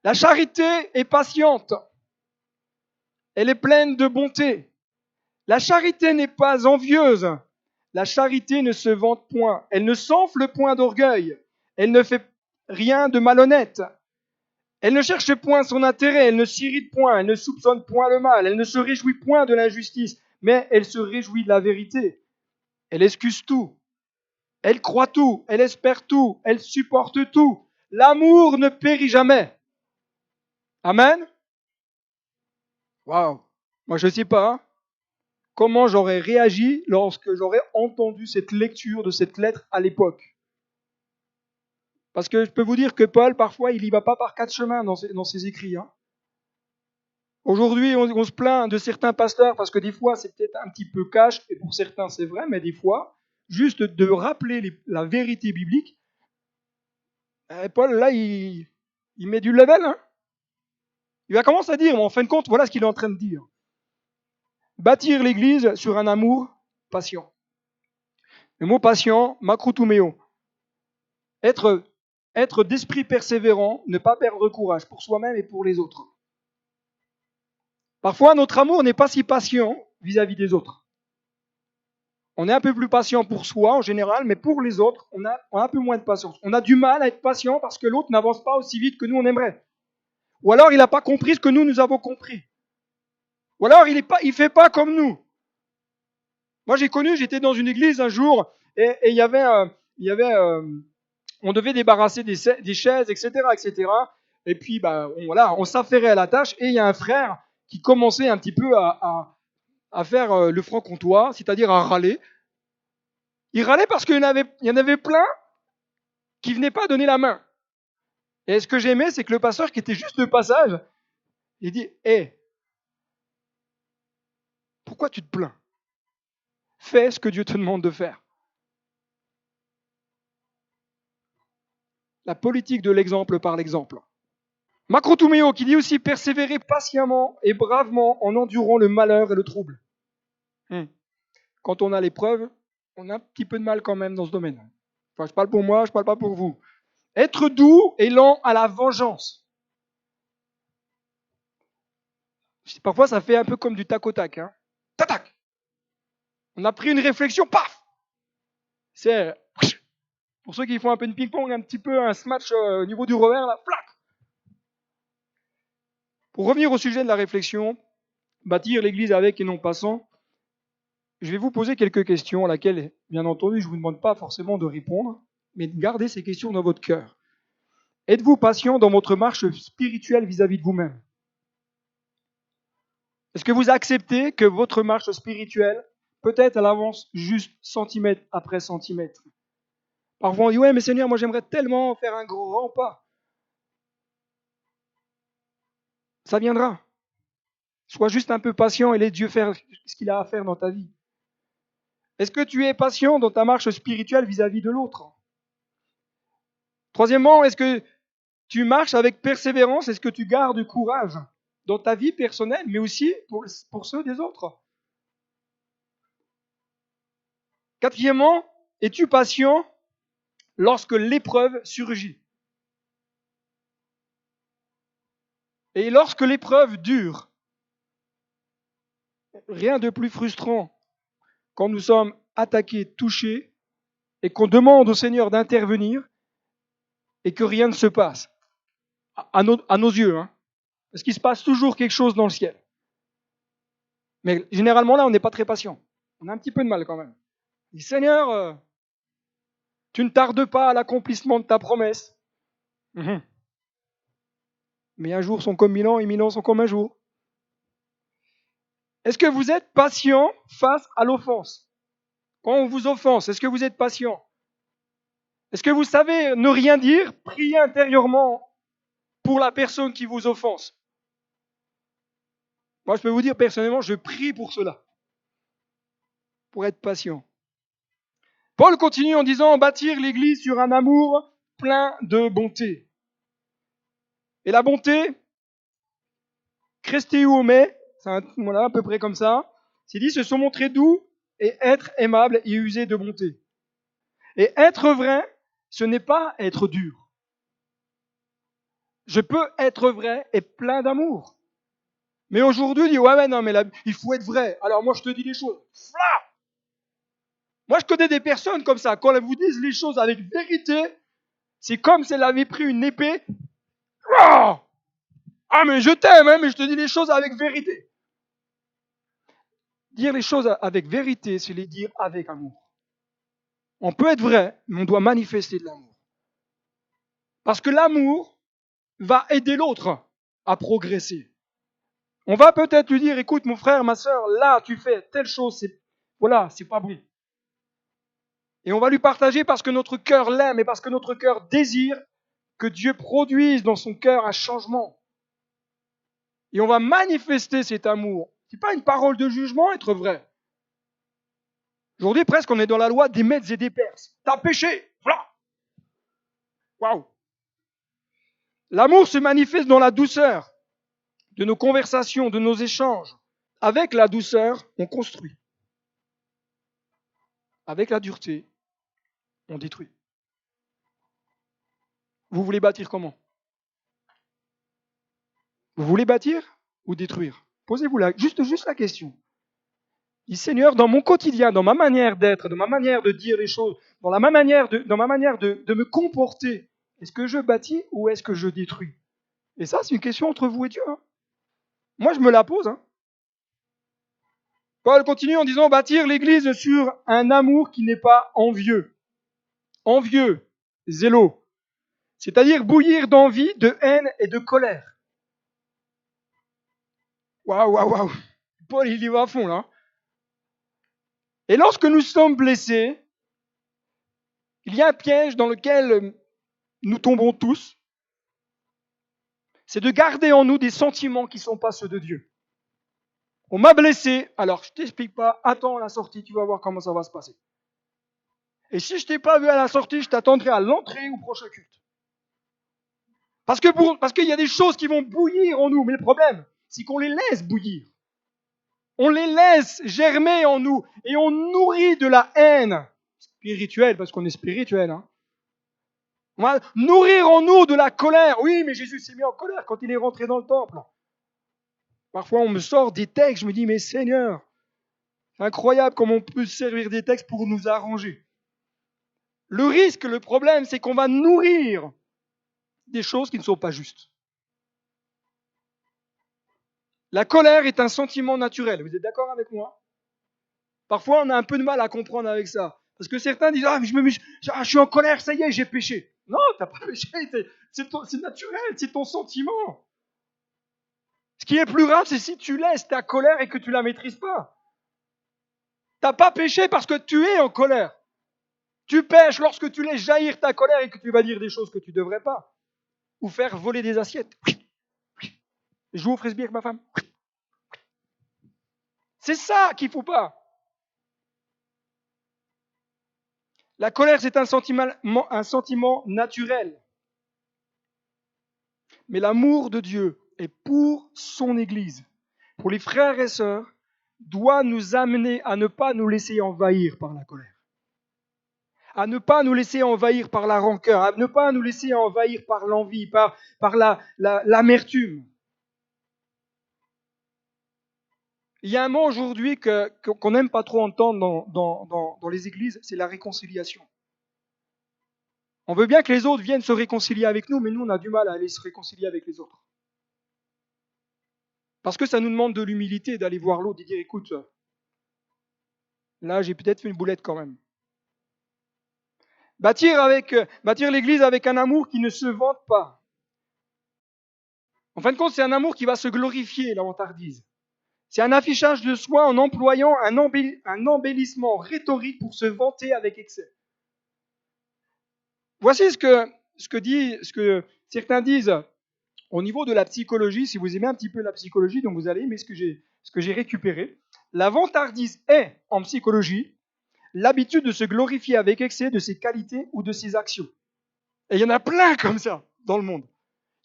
La charité est patiente. Elle est pleine de bonté. La charité n'est pas envieuse. La charité ne se vante point. Elle ne s'enfle point d'orgueil. Elle ne fait rien de malhonnête. Elle ne cherche point son intérêt. Elle ne s'irrite point. Elle ne soupçonne point le mal. Elle ne se réjouit point de l'injustice. Mais elle se réjouit de la vérité. Elle excuse tout. Elle croit tout. Elle espère tout. Elle supporte tout. L'amour ne périt jamais. Amen. Waouh. Moi, je ne sais pas comment j'aurais réagi lorsque j'aurais entendu cette lecture de cette lettre à l'époque. Parce que je peux vous dire que Paul, parfois, il n'y va pas par quatre chemins dans ses écrits. Hein. Aujourd'hui, on se plaint de certains pasteurs parce que des fois, c'est peut-être un petit peu cash, et pour certains, c'est vrai, mais des fois, juste de rappeler la vérité biblique, Paul, là, il met du level. Hein. Il va commencer à dire, mais en fin de compte, voilà ce qu'il est en train de dire. Bâtir l'Église sur un amour patient. Le mot patient, makroutuméo. Être d'esprit persévérant, ne pas perdre courage pour soi-même et pour les autres. Parfois, notre amour n'est pas si patient vis-à-vis des autres. On est un peu plus patient pour soi en général, mais pour les autres, on a un peu moins de patience. On a du mal à être patient parce que l'autre n'avance pas aussi vite que nous on aimerait. Ou alors il n'a pas compris ce que nous avons compris. Ou alors il ne fait pas comme nous. Moi j'étais dans une église un jour et il y avait on devait débarrasser des chaises, etc., etc. Et puis, on s'affairait à la tâche. Et il y a un frère qui commençait un petit peu à faire le franc-comtois, c'est-à-dire à râler. Il râlait parce qu'il y en avait plein qui ne venaient pas donner la main. Et ce que j'aimais, c'est que le pasteur qui était juste de passage, il dit, hé, pourquoi tu te plains? Fais ce que Dieu te demande de faire. La politique de l'exemple par l'exemple. Macron Touméo qui dit aussi persévérer patiemment et bravement en endurant le malheur et le trouble. Quand on a l'épreuve, on a un petit peu de mal quand même dans ce domaine. Enfin, je parle pour moi, je parle pas pour vous. Être doux et lent à la vengeance. Parfois, ça fait un peu comme du tac au tac. Hein. Tac. On a pris une réflexion, paf. C'est pour ceux qui font un peu de ping-pong, un petit peu un smash au niveau du revers, là, flac. Pour revenir au sujet de la réflexion, bâtir l'église avec et non pas sans, je vais vous poser quelques questions à laquelle, bien entendu, je ne vous demande pas forcément de répondre, mais de garder ces questions dans votre cœur. Êtes-vous patient dans votre marche spirituelle vis-à-vis de vous-même? Est-ce que vous acceptez que votre marche spirituelle, peut-être elle avance juste centimètre après centimètre? Parfois on dit, ouais mais Seigneur, moi j'aimerais tellement faire un grand pas. Ça viendra. Sois juste un peu patient et laisse Dieu faire ce qu'il a à faire dans ta vie. Est-ce que tu es patient dans ta marche spirituelle vis-à-vis de l'autre? Troisièmement, est-ce que tu marches avec persévérance? Est-ce que tu gardes courage dans ta vie personnelle, mais aussi pour ceux des autres? Quatrièmement, es-tu patient lorsque l'épreuve surgit? Et lorsque l'épreuve dure, rien de plus frustrant quand nous sommes attaqués, touchés, et qu'on demande au Seigneur d'intervenir et que rien ne se passe. À nos yeux, hein. Parce qu'il se passe toujours quelque chose dans le ciel. Mais généralement, là, on n'est pas très patient. On a un petit peu de mal quand même. Il dit, Seigneur, tu ne tardes pas à l'accomplissement de ta promesse. Mais un jour sont comme 1000 ans et 1000 ans sont comme un jour. Est-ce que vous êtes patient face à l'offense? Quand on vous offense, est-ce que vous êtes patient? Est-ce que vous savez ne rien dire, prier intérieurement pour la personne qui vous offense? Moi, je peux vous dire personnellement, je prie pour cela, pour être patient. Paul continue en disant bâtir l'Église sur un amour plein de bonté. Et la bonté, Christeuomai, c'est voilà, à peu près comme ça, c'est dit se sont montrés doux et être aimable et user de bonté. Et être vrai, ce n'est pas être dur. Je peux être vrai et plein d'amour. Mais aujourd'hui, on dit, ouais, non, mais là, il faut être vrai. Alors moi, je te dis les choses. Fla! Moi, je connais des personnes comme ça. Quand elles vous disent les choses avec vérité, c'est comme si elles avaient pris une épée. Ah, mais je t'aime, hein, mais je te dis les choses avec vérité. Dire les choses avec vérité, c'est les dire avec amour. On peut être vrai, mais on doit manifester de l'amour. Parce que l'amour va aider l'autre à progresser. On va peut-être lui dire, écoute mon frère, ma soeur, là tu fais telle chose, c'est pas bon. Et on va lui partager parce que notre cœur l'aime et parce que notre cœur désire que Dieu produise dans son cœur un changement. Et on va manifester cet amour. C'est pas une parole de jugement, être vrai. Aujourd'hui, presque, on est dans la loi des Mèdes et des Perses. T'as péché, voilà. Waouh. L'amour se manifeste dans la douceur de nos conversations, de nos échanges. Avec la douceur, on construit. Avec la dureté, on détruit. Vous voulez bâtir comment? Vous voulez bâtir ou détruire? Posez-vous juste la question. Dis Seigneur, dans mon quotidien, dans ma manière d'être, dans ma manière de dire les choses, dans ma manière de me comporter, est-ce que je bâtis ou est-ce que je détruis? Et ça, c'est une question entre vous et Dieu. Hein. Moi, je me la pose. Hein. Paul continue en disant bâtir l'Église sur un amour qui n'est pas envieux. Envieux, zélo. C'est-à-dire bouillir d'envie, de haine et de colère. Waouh. Paul, il y va à fond, là. Et lorsque nous sommes blessés, il y a un piège dans lequel nous tombons tous. c'est de garder en nous des sentiments qui ne sont pas ceux de Dieu. On m'a blessé, alors je t'explique pas, attends la sortie, tu vas voir comment ça va se passer. Et si je t'ai pas vu à la sortie, je t'attendrai à l'entrée ou au prochain culte. Parce qu'il y a des choses qui vont bouillir en nous, mais le problème, c'est qu'on les laisse bouillir. On les laisse germer en nous et on nourrit de la haine spirituelle, parce qu'on est spirituel. On va nourrir en nous de la colère. Oui, mais Jésus s'est mis en colère quand il est rentré dans le temple. Parfois, on me sort des textes, je me dis, mais Seigneur, c'est incroyable comment on peut servir des textes pour nous arranger. Le risque, le problème, c'est qu'on va nourrir des choses qui ne sont pas justes. La colère est un sentiment naturel. Vous êtes d'accord avec moi? Parfois, on a un peu de mal à comprendre avec ça. Parce que certains disent, mais je suis en colère, ça y est, j'ai péché. Non, tu n'as pas péché, c'est naturel, c'est ton sentiment. Ce qui est plus grave, c'est si tu laisses ta colère et que tu ne la maîtrises pas. Tu n'as pas péché parce que tu es en colère. Tu pêches lorsque tu laisses jaillir ta colère et que tu vas dire des choses que tu ne devrais pas. Ou faire voler des assiettes. Je joue au frisbee avec ma femme. C'est ça qu'il ne faut pas. La colère, c'est un sentiment naturel. Mais l'amour de Dieu est pour son Église, pour les frères et sœurs, doit nous amener à ne pas nous laisser envahir par la colère, à ne pas nous laisser envahir par la rancœur, à ne pas nous laisser envahir par l'envie, par l'amertume. Il y a un mot aujourd'hui qu'on n'aime pas trop entendre dans les églises, c'est la réconciliation. On veut bien que les autres viennent se réconcilier avec nous, mais nous, on a du mal à aller se réconcilier avec les autres. Parce que ça nous demande de l'humilité d'aller voir l'autre et dire, écoute, là, j'ai peut-être fait une boulette quand même. Bâtir l'Église avec un amour qui ne se vante pas. En fin de compte, c'est un amour qui va se glorifier, la vantardise. C'est un affichage de soi en employant un embellissement rhétorique pour se vanter avec excès. Voici ce que certains disent au niveau de la psychologie. Si vous aimez un petit peu la psychologie, donc vous allez aimer ce que j'ai récupéré. La vantardise est, en psychologie, l'habitude de se glorifier avec excès de ses qualités ou de ses actions. Et il y en a plein comme ça dans le monde.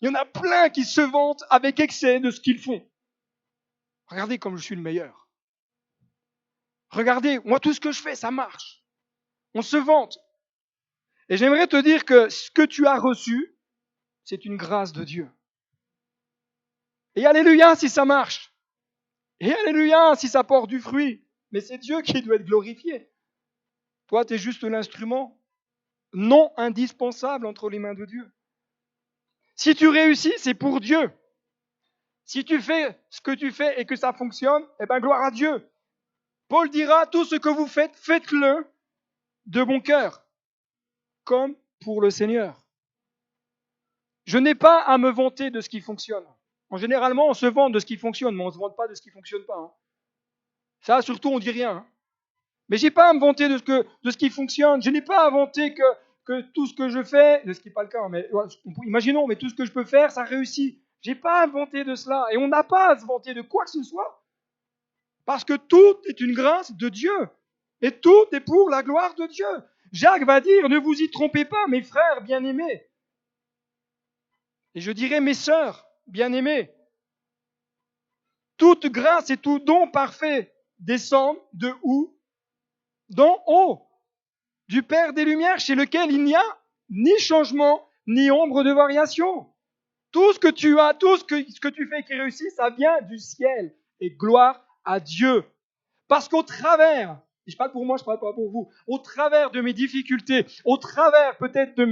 Il y en a plein qui se vantent avec excès de ce qu'ils font. Regardez comme je suis le meilleur. Regardez, moi tout ce que je fais, ça marche. On se vante. Et j'aimerais te dire que ce que tu as reçu, c'est une grâce de Dieu. Et alléluia si ça marche. Et alléluia si ça porte du fruit. Mais c'est Dieu qui doit être glorifié. Toi, tu es juste l'instrument non indispensable entre les mains de Dieu. Si tu réussis, c'est pour Dieu. Si tu fais ce que tu fais et que ça fonctionne, eh bien gloire à Dieu. Paul dira, tout ce que vous faites, faites-le de bon cœur, comme pour le Seigneur. Je n'ai pas à me vanter de ce qui fonctionne. Généralement, on se vante de ce qui fonctionne, mais on ne se vante pas de ce qui ne fonctionne pas. Ça, surtout, on ne dit rien. Mais je n'ai pas à me vanter de ce qui fonctionne. Je n'ai pas à vanter que tout ce que je fais, ce qui n'est pas le cas, mais imaginons, mais tout ce que je peux faire, ça réussit. Je n'ai pas à me vanter de cela. Et on n'a pas à se vanter de quoi que ce soit. Parce que tout est une grâce de Dieu. Et tout est pour la gloire de Dieu. Jacques va dire, ne vous y trompez pas, mes frères bien-aimés. Et je dirais, mes sœurs bien-aimées. Toute grâce et tout don parfait descendent de où? D'en haut, du Père des Lumières, chez lequel il n'y a ni changement, ni ombre de variation. Tout ce que tu as, tout ce que tu fais qui réussit, ça vient du ciel. Et gloire à Dieu. Parce qu'au travers, et je parle pour moi, je ne parle pas pour vous, au travers de mes difficultés, au travers peut-être de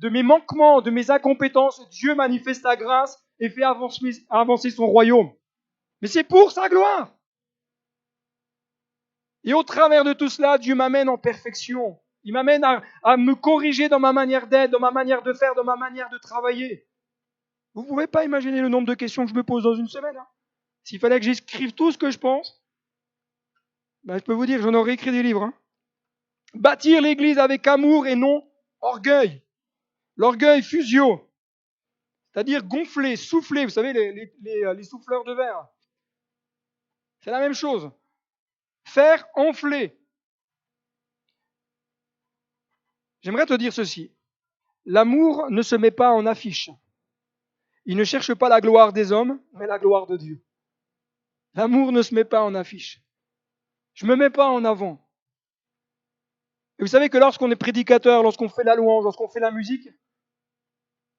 mes manquements, de mes incompétences, Dieu manifeste sa grâce et fait avancer son royaume. Mais c'est pour sa gloire. Et au travers de tout cela, Dieu m'amène en perfection. Il m'amène à me corriger dans ma manière d'être, dans ma manière de faire, dans ma manière de travailler. Vous ne pouvez pas imaginer le nombre de questions que je me pose dans une semaine. S'il fallait que j'écrive tout ce que je pense, je peux vous dire que j'en aurais écrit des livres. Bâtir l'Église avec amour et non orgueil. L'orgueil fusio. C'est-à-dire gonfler, souffler. Vous savez, les souffleurs de verre. C'est la même chose. Faire enfler. J'aimerais te dire ceci. L'amour ne se met pas en affiche. Il ne cherche pas la gloire des hommes, mais la gloire de Dieu. L'amour ne se met pas en affiche. Je ne me mets pas en avant. Et vous savez que lorsqu'on est prédicateur, lorsqu'on fait la louange, lorsqu'on fait la musique,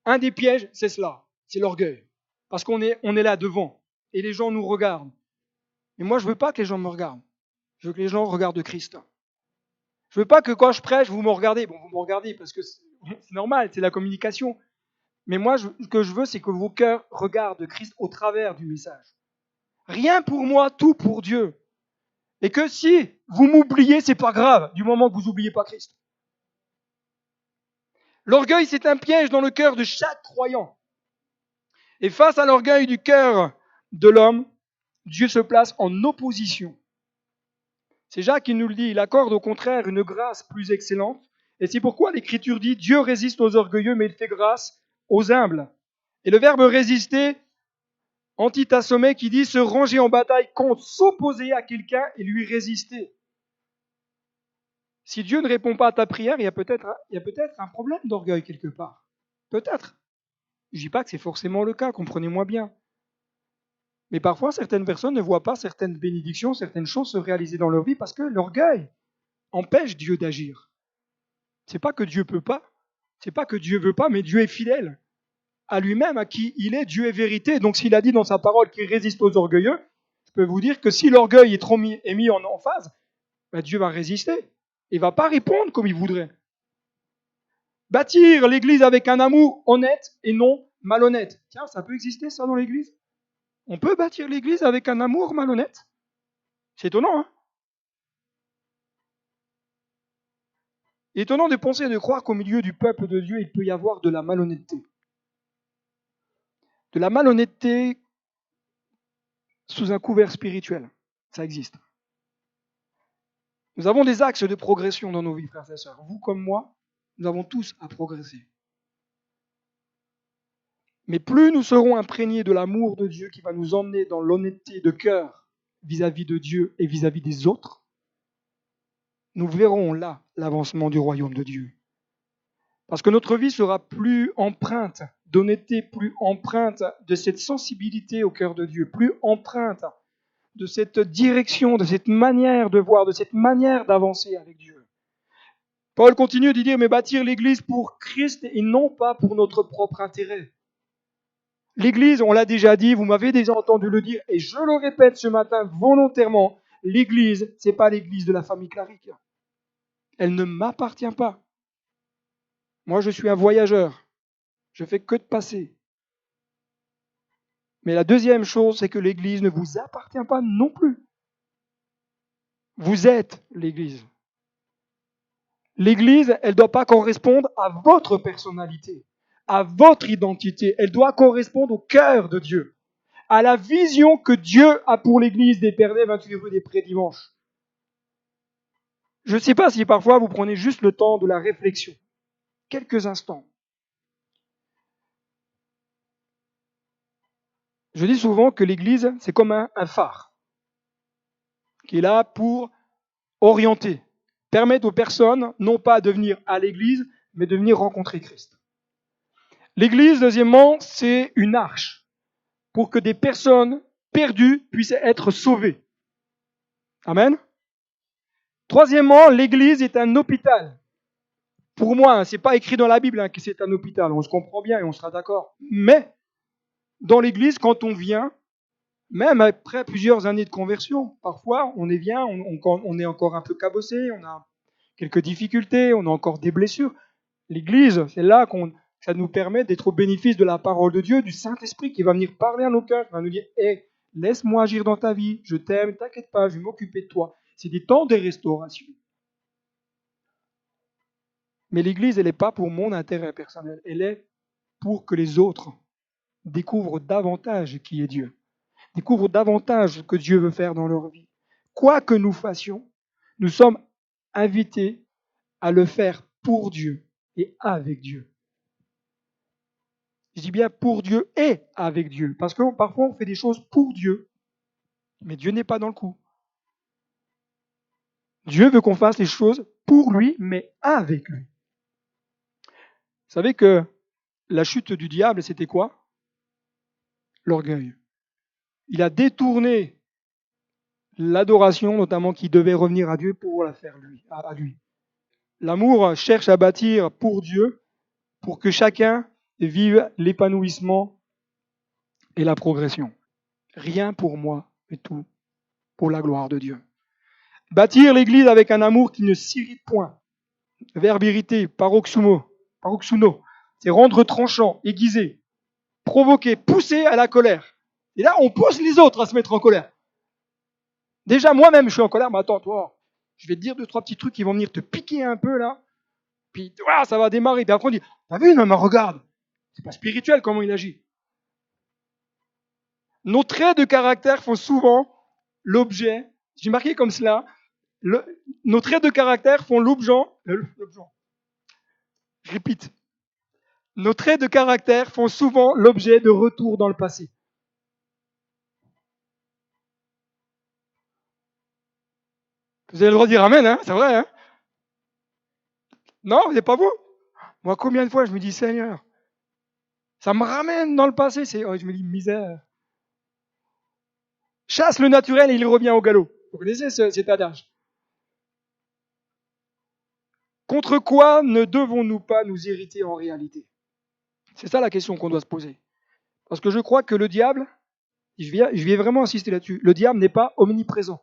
un des pièges, c'est cela, c'est l'orgueil. Parce qu'on est là devant, et les gens nous regardent. Et moi, je ne veux pas que les gens me regardent. Je veux que les gens regardent Christ. Je ne veux pas que quand je prêche, vous me regardez. Bon, vous me regardez parce que c'est normal, c'est la communication. Mais moi, ce que je veux, c'est que vos cœurs regardent Christ au travers du message. Rien pour moi, tout pour Dieu. Et que si vous m'oubliez, c'est pas grave, du moment que vous n'oubliez pas Christ. L'orgueil, c'est un piège dans le cœur de chaque croyant. Et face à l'orgueil du cœur de l'homme, Dieu se place en opposition. C'est Jacques qui nous le dit, il accorde au contraire une grâce plus excellente. Et c'est pourquoi l'Écriture dit, Dieu résiste aux orgueilleux, mais il fait grâce aux humbles. Et le verbe résister, antitasomé, qui dit se ranger en bataille contre, s'opposer à quelqu'un et lui résister. Si Dieu ne répond pas à ta prière, il y a peut-être un problème d'orgueil quelque part. Peut-être. Je ne dis pas que c'est forcément le cas, comprenez-moi bien. Mais parfois, certaines personnes ne voient pas certaines bénédictions, certaines choses se réaliser dans leur vie parce que l'orgueil empêche Dieu d'agir. C'est pas que Dieu peut pas, c'est pas que Dieu veut pas, mais Dieu est fidèle à lui-même, à qui il est. Dieu est vérité. Donc s'il a dit dans sa parole qu'il résiste aux orgueilleux, je peux vous dire que si l'orgueil est mis en phase, ben Dieu va résister. Il va pas répondre comme il voudrait. Bâtir l'Église avec un amour honnête et non malhonnête. Tiens, ça peut exister ça dans l'Église? On peut bâtir l'Église avec un amour malhonnête? C'est étonnant, hein? Étonnant de penser et de croire qu'au milieu du peuple de Dieu, il peut y avoir de la malhonnêteté. De la malhonnêteté sous un couvert spirituel. Ça existe. Nous avons des axes de progression dans nos vies, frères et sœurs. Vous comme moi, nous avons tous à progresser. Mais plus nous serons imprégnés de l'amour de Dieu qui va nous emmener dans l'honnêteté de cœur vis-à-vis de Dieu et vis-à-vis des autres, nous verrons là l'avancement du royaume de Dieu. Parce que notre vie sera plus empreinte d'honnêteté, plus empreinte de cette sensibilité au cœur de Dieu, plus empreinte de cette direction, de cette manière de voir, de cette manière d'avancer avec Dieu. Paul continue de dire, mais bâtir l'Église pour Christ et non pas pour notre propre intérêt. L'Église, on l'a déjà dit, vous m'avez déjà entendu le dire, et je le répète ce matin volontairement, l'Église, c'est pas l'Église de la famille Claric. Elle ne m'appartient pas. Moi, je suis un voyageur. Je fais que de passer. Mais la deuxième chose, c'est que l'Église ne vous appartient pas non plus. Vous êtes l'Église. L'Église, elle ne doit pas correspondre à votre personnalité, à votre identité. Elle doit correspondre au cœur de Dieu, à la vision que Dieu a pour l'Église d'Épernay, 28 rue des Prés-Dimanche. Je ne sais pas si parfois vous prenez juste le temps de la réflexion, quelques instants. Je dis souvent que l'Église, c'est comme un phare qui est là pour orienter, permettre aux personnes non pas de venir à l'Église, mais de venir rencontrer Christ. L'Église, deuxièmement, c'est une arche pour que des personnes perdues puissent être sauvées. Amen. Troisièmement, l'Église est un hôpital. Pour moi, c'est pas écrit dans la Bible que c'est un hôpital. On se comprend bien et on sera d'accord. Mais dans l'Église, quand on vient, même après plusieurs années de conversion, parfois on est encore un peu cabossé, on a quelques difficultés, on a encore des blessures. L'Église, c'est là ça nous permet d'être au bénéfice de la parole de Dieu, du Saint-Esprit qui va venir parler à nos cœurs, qui va nous dire « Hey, laisse-moi agir dans ta vie, je t'aime, t'inquiète pas, je vais m'occuper de toi. » C'est des temps de restauration. Mais l'Église, elle n'est pas pour mon intérêt personnel, elle est pour que les autres découvrent davantage qui est Dieu, découvrent davantage ce que Dieu veut faire dans leur vie. Quoi que nous fassions, nous sommes invités à le faire pour Dieu et avec Dieu. Je dis bien pour Dieu et avec Dieu. Parce que parfois on fait des choses pour Dieu, mais Dieu n'est pas dans le coup. Dieu veut qu'on fasse les choses pour lui, mais avec lui. Vous savez que la chute du diable, c'était quoi? L'orgueil. Il a détourné l'adoration, notamment qui devait revenir à Dieu, pour la faire à lui. L'amour cherche à bâtir pour Dieu, pour que chacun vive l'épanouissement et la progression. Rien pour moi, mais tout pour la gloire de Dieu. Bâtir l'Église avec un amour qui ne s'irrite point. Verbe irrité, paroxuno, c'est rendre tranchant, aiguisé, provoquer, pousser à la colère. Et là, on pousse les autres à se mettre en colère. Déjà, moi-même, je suis en colère, mais attends, toi, je vais te dire deux, trois petits trucs qui vont venir te piquer un peu, là. Puis, ça va démarrer. Puis après, on dit, t'as vu, non, mais regarde. C'est pas spirituel comment il agit. Nos traits de caractère font souvent l'objet, j'ai marqué comme cela, nos traits de caractère font l'objet, je répète, nos traits de caractère font souvent l'objet de retours dans le passé. Vous avez le droit de dire amen, hein, c'est vrai, hein? Non, c'est pas vous? Moi, combien de fois je me dis, Seigneur, ça me ramène dans le passé, je me dis, misère. Chasse le naturel et il revient au galop. Vous connaissez cet adage? Contre quoi ne devons-nous pas nous irriter en réalité? C'est ça la question qu'on doit se poser. Parce que je crois que le diable, je vais vraiment insister là-dessus, le diable n'est pas omniprésent.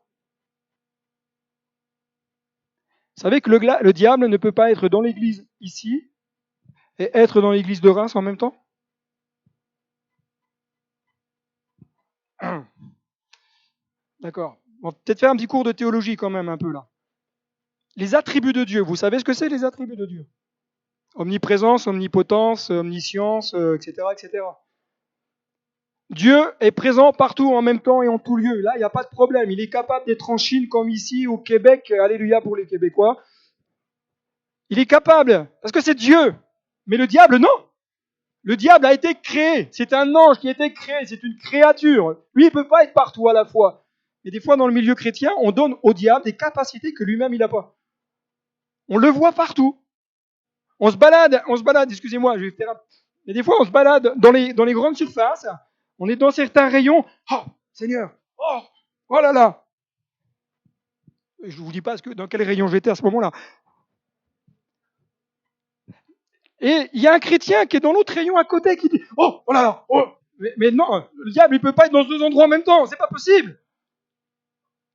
Vous savez que le diable ne peut pas être dans l'église ici et être dans l'église de Reims en même temps? D'accord. On va peut-être faire un petit cours de théologie quand même un peu là. Les attributs de Dieu, vous savez ce que c'est les attributs de Dieu? Omniprésence, omnipotence, omniscience, etc., etc. Dieu est présent partout en même temps et en tout lieu. Là, il n'y a pas de problème. Il est capable d'être en Chine comme ici, au Québec. Alléluia pour les Québécois. Il est capable, parce que c'est Dieu. Mais le diable, non. Le diable a été créé. C'est un ange qui a été créé. C'est une créature. Lui, il ne peut pas être partout à la fois. Et des fois, dans le milieu chrétien, on donne au diable des capacités que lui-même, il n'a pas. On le voit partout. On se balade, excusez-moi, je vais faire un... Mais des fois, on se balade dans les grandes surfaces. On est dans certains rayons. Oh, Seigneur. Oh là là. Je ne vous dis pas dans quel rayon j'étais à ce moment-là. Et il y a un chrétien qui est dans l'autre rayon à côté qui dit oh là là, oh. Mais non, le diable il peut pas être dans deux endroits en même temps, c'est pas possible.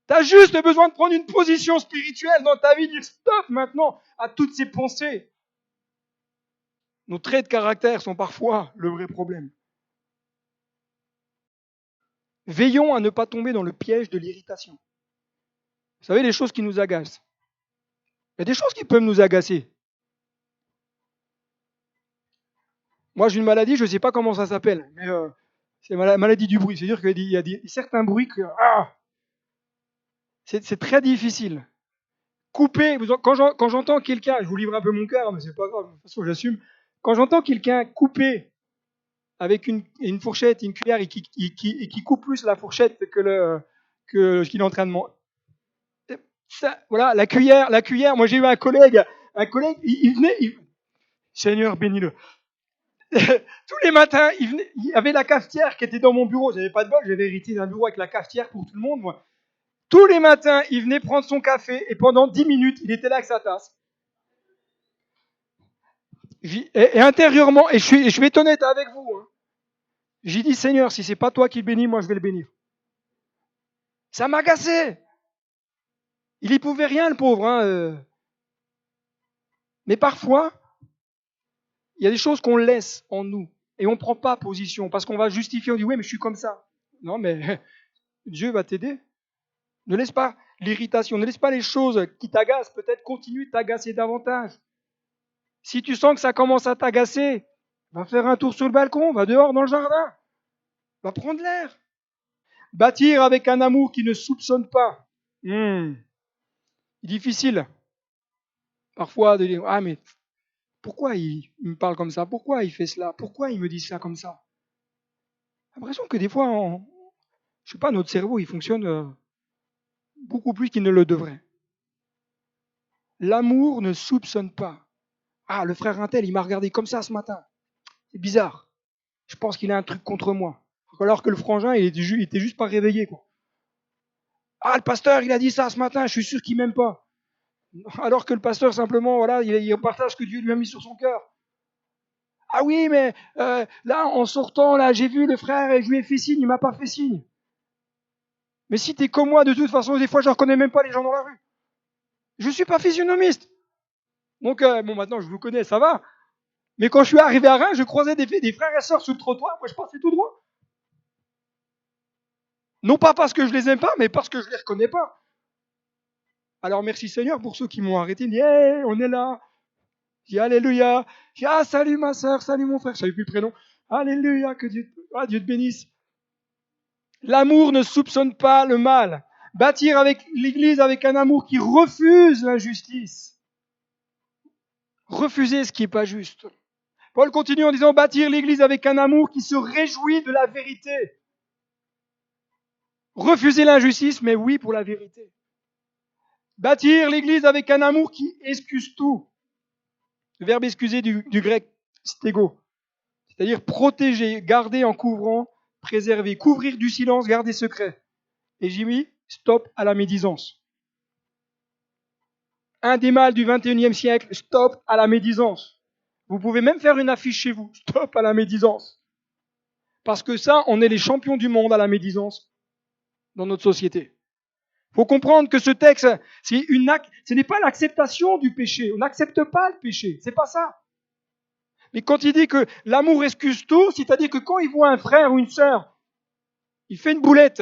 T'as juste besoin de prendre une position spirituelle dans ta vie, dire stop maintenant à toutes ces pensées. Nos traits de caractère sont parfois le vrai problème. Veillons à ne pas tomber dans le piège de l'irritation. Vous savez, les choses qui nous agacent. Il y a des choses qui peuvent nous agacer. Moi, j'ai une maladie, je ne sais pas comment ça s'appelle, mais c'est la maladie du bruit. C'est-à-dire qu'il y a certains bruits que c'est très difficile. Couper, quand j'entends quelqu'un, je vous livre un peu mon cœur, mais c'est pas grave, de toute façon j'assume. Quand j'entends quelqu'un couper avec une fourchette, une cuillère, et qui coupe plus la fourchette que ce qu'il est en train de manger. Voilà, la cuillère, moi j'ai eu un collègue, il venait, Seigneur bénis-le. Tous les matins, il y avait la cafetière qui était dans mon bureau. J'avais pas de bol, j'avais hérité d'un bureau avec la cafetière pour tout le monde, moi. Tous les matins, il venait prendre son café et pendant 10 minutes, il était là avec sa tasse. Et intérieurement, et je vais être honnête avec vous, hein, j'ai dit Seigneur, si c'est pas toi qui le bénis, moi je vais le bénir. Ça m'agaçait. Il y pouvait rien, le pauvre. Hein. Mais parfois, il y a des choses qu'on laisse en nous et on ne prend pas position parce qu'on va justifier, on dit oui, mais je suis comme ça. Non, mais Dieu va t'aider. Ne laisse pas l'irritation, ne laisse pas les choses qui t'agacent, peut-être continuer de t'agacer davantage. Si tu sens que ça commence à t'agacer, va faire un tour sur le balcon, va dehors dans le jardin, va prendre l'air. Bâtir avec un amour qui ne soupçonne pas. Difficile. Parfois de dire, ah mais pourquoi il me parle comme ça? Pourquoi il fait cela? Pourquoi il me dit ça comme ça? J'ai l'impression que des fois, je sais pas, notre cerveau, il fonctionne beaucoup plus qu'il ne le devrait. L'amour ne soupçonne pas. Ah, le frère Intel, il m'a regardé comme ça ce matin. C'est bizarre. Je pense qu'il a un truc contre moi. Alors que le frangin, il était juste pas réveillé, quoi. Ah, le pasteur, il a dit ça ce matin, je suis sûr qu'il m'aime pas. Alors que le pasteur, simplement, voilà, il partage ce que Dieu lui a mis sur son cœur. Ah oui, mais là, en sortant, là, j'ai vu le frère et je lui ai fait signe, il m'a pas fait signe. Mais si t'es comme moi, de toute façon, des fois, je ne reconnais même pas les gens dans la rue. Je suis pas physionomiste. Donc, bon, maintenant, je vous connais, ça va. Mais quand je suis arrivé à Reims, je croisais des frères et sœurs sur le trottoir, moi, je passais tout droit. Non pas parce que je les aime pas, mais parce que je les reconnais pas. Alors, merci Seigneur pour ceux qui m'ont arrêté. Ils disent, hey, on est là. Je dis, alléluia. Je dis, ah, salut ma sœur, salut mon frère. Je savais plus le prénom. Alléluia, que Dieu te bénisse. L'amour ne soupçonne pas le mal. Bâtir avec l'Église avec un amour qui refuse l'injustice. Refuser ce qui n'est pas juste. Paul continue en disant bâtir l'Église avec un amour qui se réjouit de la vérité. Refuser l'injustice, mais oui pour la vérité. Bâtir l'Église avec un amour qui excuse tout. Le verbe excuser du grec stégo, c'est-à-dire protéger, garder en couvrant, préserver, couvrir du silence, garder secret. Et j'ai mis stop à la médisance. Un des mâles du 21e siècle, stop à la médisance. Vous pouvez même faire une affiche chez vous, stop à la médisance. Parce que ça, on est les champions du monde à la médisance dans notre société. Il faut comprendre que ce texte, ce n'est pas l'acceptation du péché. On n'accepte pas le péché. C'est pas ça. Mais quand il dit que l'amour excuse tout, c'est-à-dire que quand il voit un frère ou une sœur, il fait une boulette.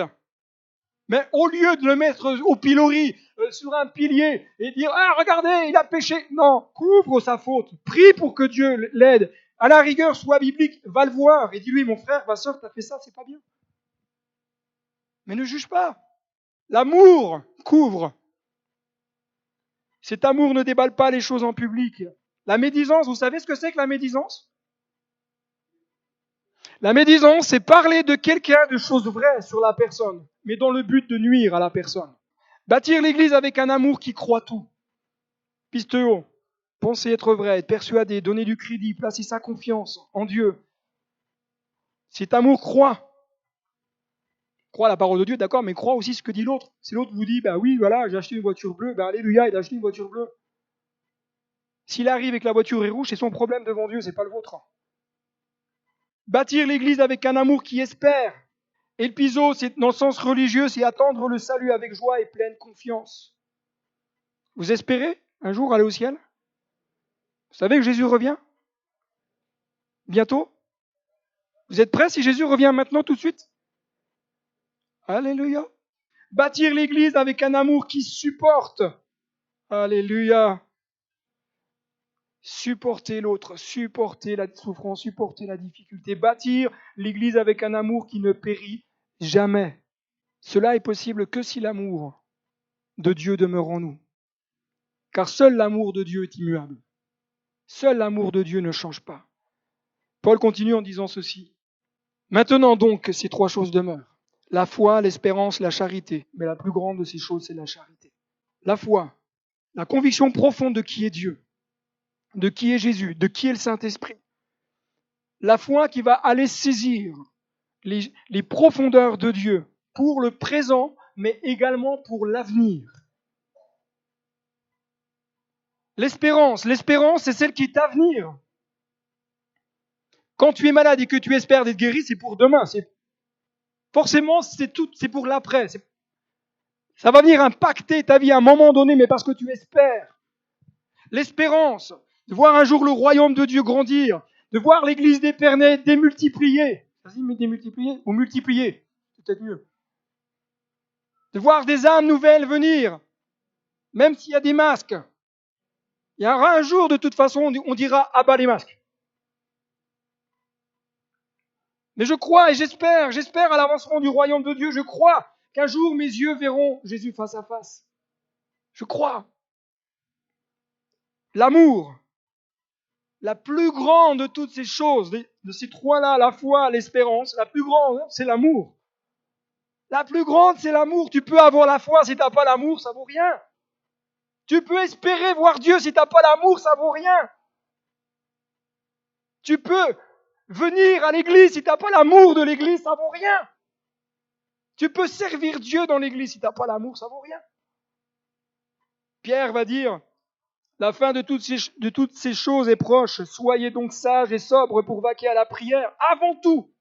Mais au lieu de le mettre au pilori, sur un pilier, et dire « Ah, regardez, il a péché !» Non, couvre sa faute. Prie pour que Dieu l'aide. À la rigueur, sois biblique, va le voir et dis-lui « Mon frère, ma sœur, t'as fait ça, c'est pas bien. » Mais ne juge pas. L'amour couvre. Cet amour ne déballe pas les choses en public. La médisance, vous savez ce que c'est que la médisance? La médisance, c'est parler de quelqu'un de choses vraies sur la personne, mais dans le but de nuire à la personne. Bâtir l'Église avec un amour qui croit tout. Pisteo, penser être vrai, être persuadé, donner du crédit, placer sa confiance en Dieu. Cet amour croit. Croit la parole de Dieu, d'accord, mais croit aussi ce que dit l'autre. Si l'autre vous dit, ben oui, voilà, j'ai acheté une voiture bleue, ben alléluia, il a acheté une voiture bleue. S'il arrive et que la voiture est rouge, c'est son problème devant Dieu, c'est pas le vôtre. Bâtir l'Église avec un amour qui espère. Et le piso, c'est dans le sens religieux, c'est attendre le salut avec joie et pleine confiance. Vous espérez un jour aller au ciel? Vous savez que Jésus revient? Bientôt? Vous êtes prêts si Jésus revient maintenant tout de suite? Alléluia. Bâtir l'Église avec un amour qui supporte. Alléluia. Supporter l'autre, supporter la souffrance, supporter la difficulté. Bâtir l'Église avec un amour qui ne périt jamais. Cela est possible que si l'amour de Dieu demeure en nous. Car seul l'amour de Dieu est immuable. Seul l'amour de Dieu ne change pas. Paul continue en disant ceci. Maintenant donc, ces trois choses demeurent. La foi, l'espérance, la charité. Mais la plus grande de ces choses, c'est la charité. La foi, la conviction profonde de qui est Dieu, de qui est Jésus, de qui est le Saint-Esprit. La foi qui va aller saisir les profondeurs de Dieu pour le présent, mais également pour l'avenir. L'espérance, c'est celle qui est à venir. Quand tu es malade et que tu espères d'être guéri, c'est pour demain. Forcément, c'est pour l'après. Ça va venir impacter ta vie à un moment donné, mais parce que tu espères. L'espérance, de voir un jour le royaume de Dieu grandir, de voir l'église d'Épernay démultipliée. Vas-y, démultiplier ou multiplier, c'est peut-être mieux. De voir des âmes nouvelles venir, même s'il y a des masques. Il y aura un jour, de toute façon, on dira « abat les masques ». Mais je crois et j'espère à l'avancement du royaume de Dieu, je crois qu'un jour mes yeux verront Jésus face à face. Je crois. L'amour La plus grande de toutes ces choses, de ces trois-là, la foi, l'espérance, la plus grande, c'est l'amour. La plus grande, c'est l'amour. Tu peux avoir la foi, si tu n'as pas l'amour, ça vaut rien. Tu peux espérer voir Dieu, si tu n'as pas l'amour, ça vaut rien. Tu peux venir à l'église, si tu n'as pas l'amour de l'église, ça vaut rien. Tu peux servir Dieu dans l'église, si tu n'as pas l'amour, ça vaut rien. Pierre va dire, la fin de toutes ces choses est proche. Soyez donc sages et sobres pour vaquer à la prière. Avant tout,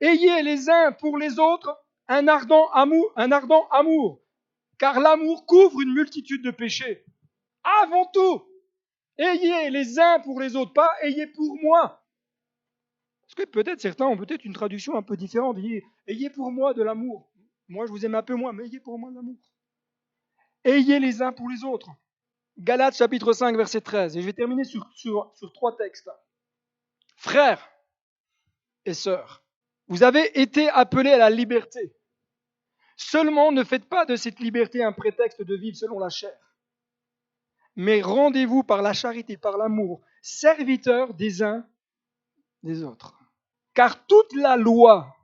ayez les uns pour les autres un ardent amour, car l'amour couvre une multitude de péchés. Avant tout, ayez les uns pour les autres, pas ayez pour moi. Parce que peut-être certains ont peut-être une traduction un peu différente. Ayez pour moi de l'amour. Moi, je vous aime un peu moins, mais ayez pour moi de l'amour. Ayez les uns pour les autres. Galates chapitre 5, verset 13. Et je vais terminer sur 3 textes. Frères et sœurs, vous avez été appelés à la liberté. Seulement, ne faites pas de cette liberté un prétexte de vivre selon la chair. Mais rendez-vous par la charité, par l'amour, serviteurs des uns des autres. Car toute la loi,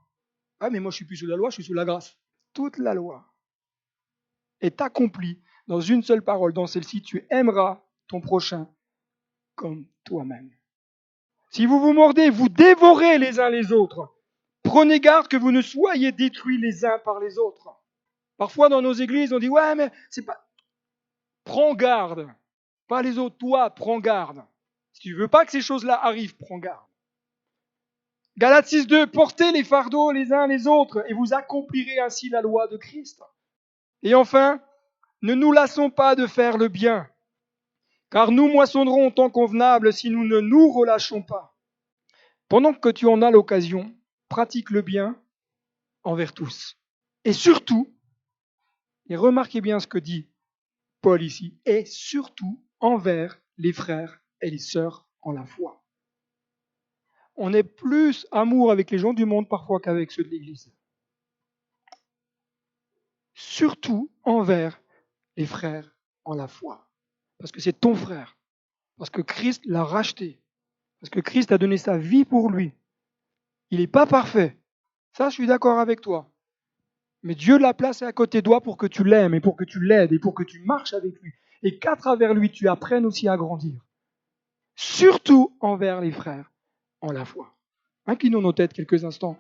mais moi je suis plus sous la loi, je suis sous la grâce. Toute la loi est accomplie dans une seule parole. Dans celle-ci, tu aimeras ton prochain comme toi-même. Si vous vous mordez, vous dévorez les uns les autres. Prenez garde que vous ne soyez détruits les uns par les autres. Parfois dans nos églises, on dit ouais, mais c'est pas. Prends garde, pas les autres. Toi, prends garde. Si tu veux pas que ces choses-là arrivent, prends garde. Galates 6.2, portez les fardeaux les uns les autres et vous accomplirez ainsi la loi de Christ. Et enfin, ne nous lassons pas de faire le bien, car nous moissonnerons en temps convenable si nous ne nous relâchons pas. Pendant que tu en as l'occasion, pratique le bien envers tous. Et surtout, et remarquez bien ce que dit Paul ici, et surtout envers les frères et les sœurs en la foi. On est plus amour avec les gens du monde parfois qu'avec ceux de l'Église. Surtout envers les frères en la foi. Parce que c'est ton frère. Parce que Christ l'a racheté. Parce que Christ a donné sa vie pour lui. Il n'est pas parfait. Ça, je suis d'accord avec toi. Mais Dieu l'a placé à côté de toi pour que tu l'aimes et pour que tu l'aides et pour que tu marches avec lui. Et qu'à travers lui, tu apprennes aussi à grandir. Surtout envers les frères en la foi. Inclinons nos têtes quelques instants.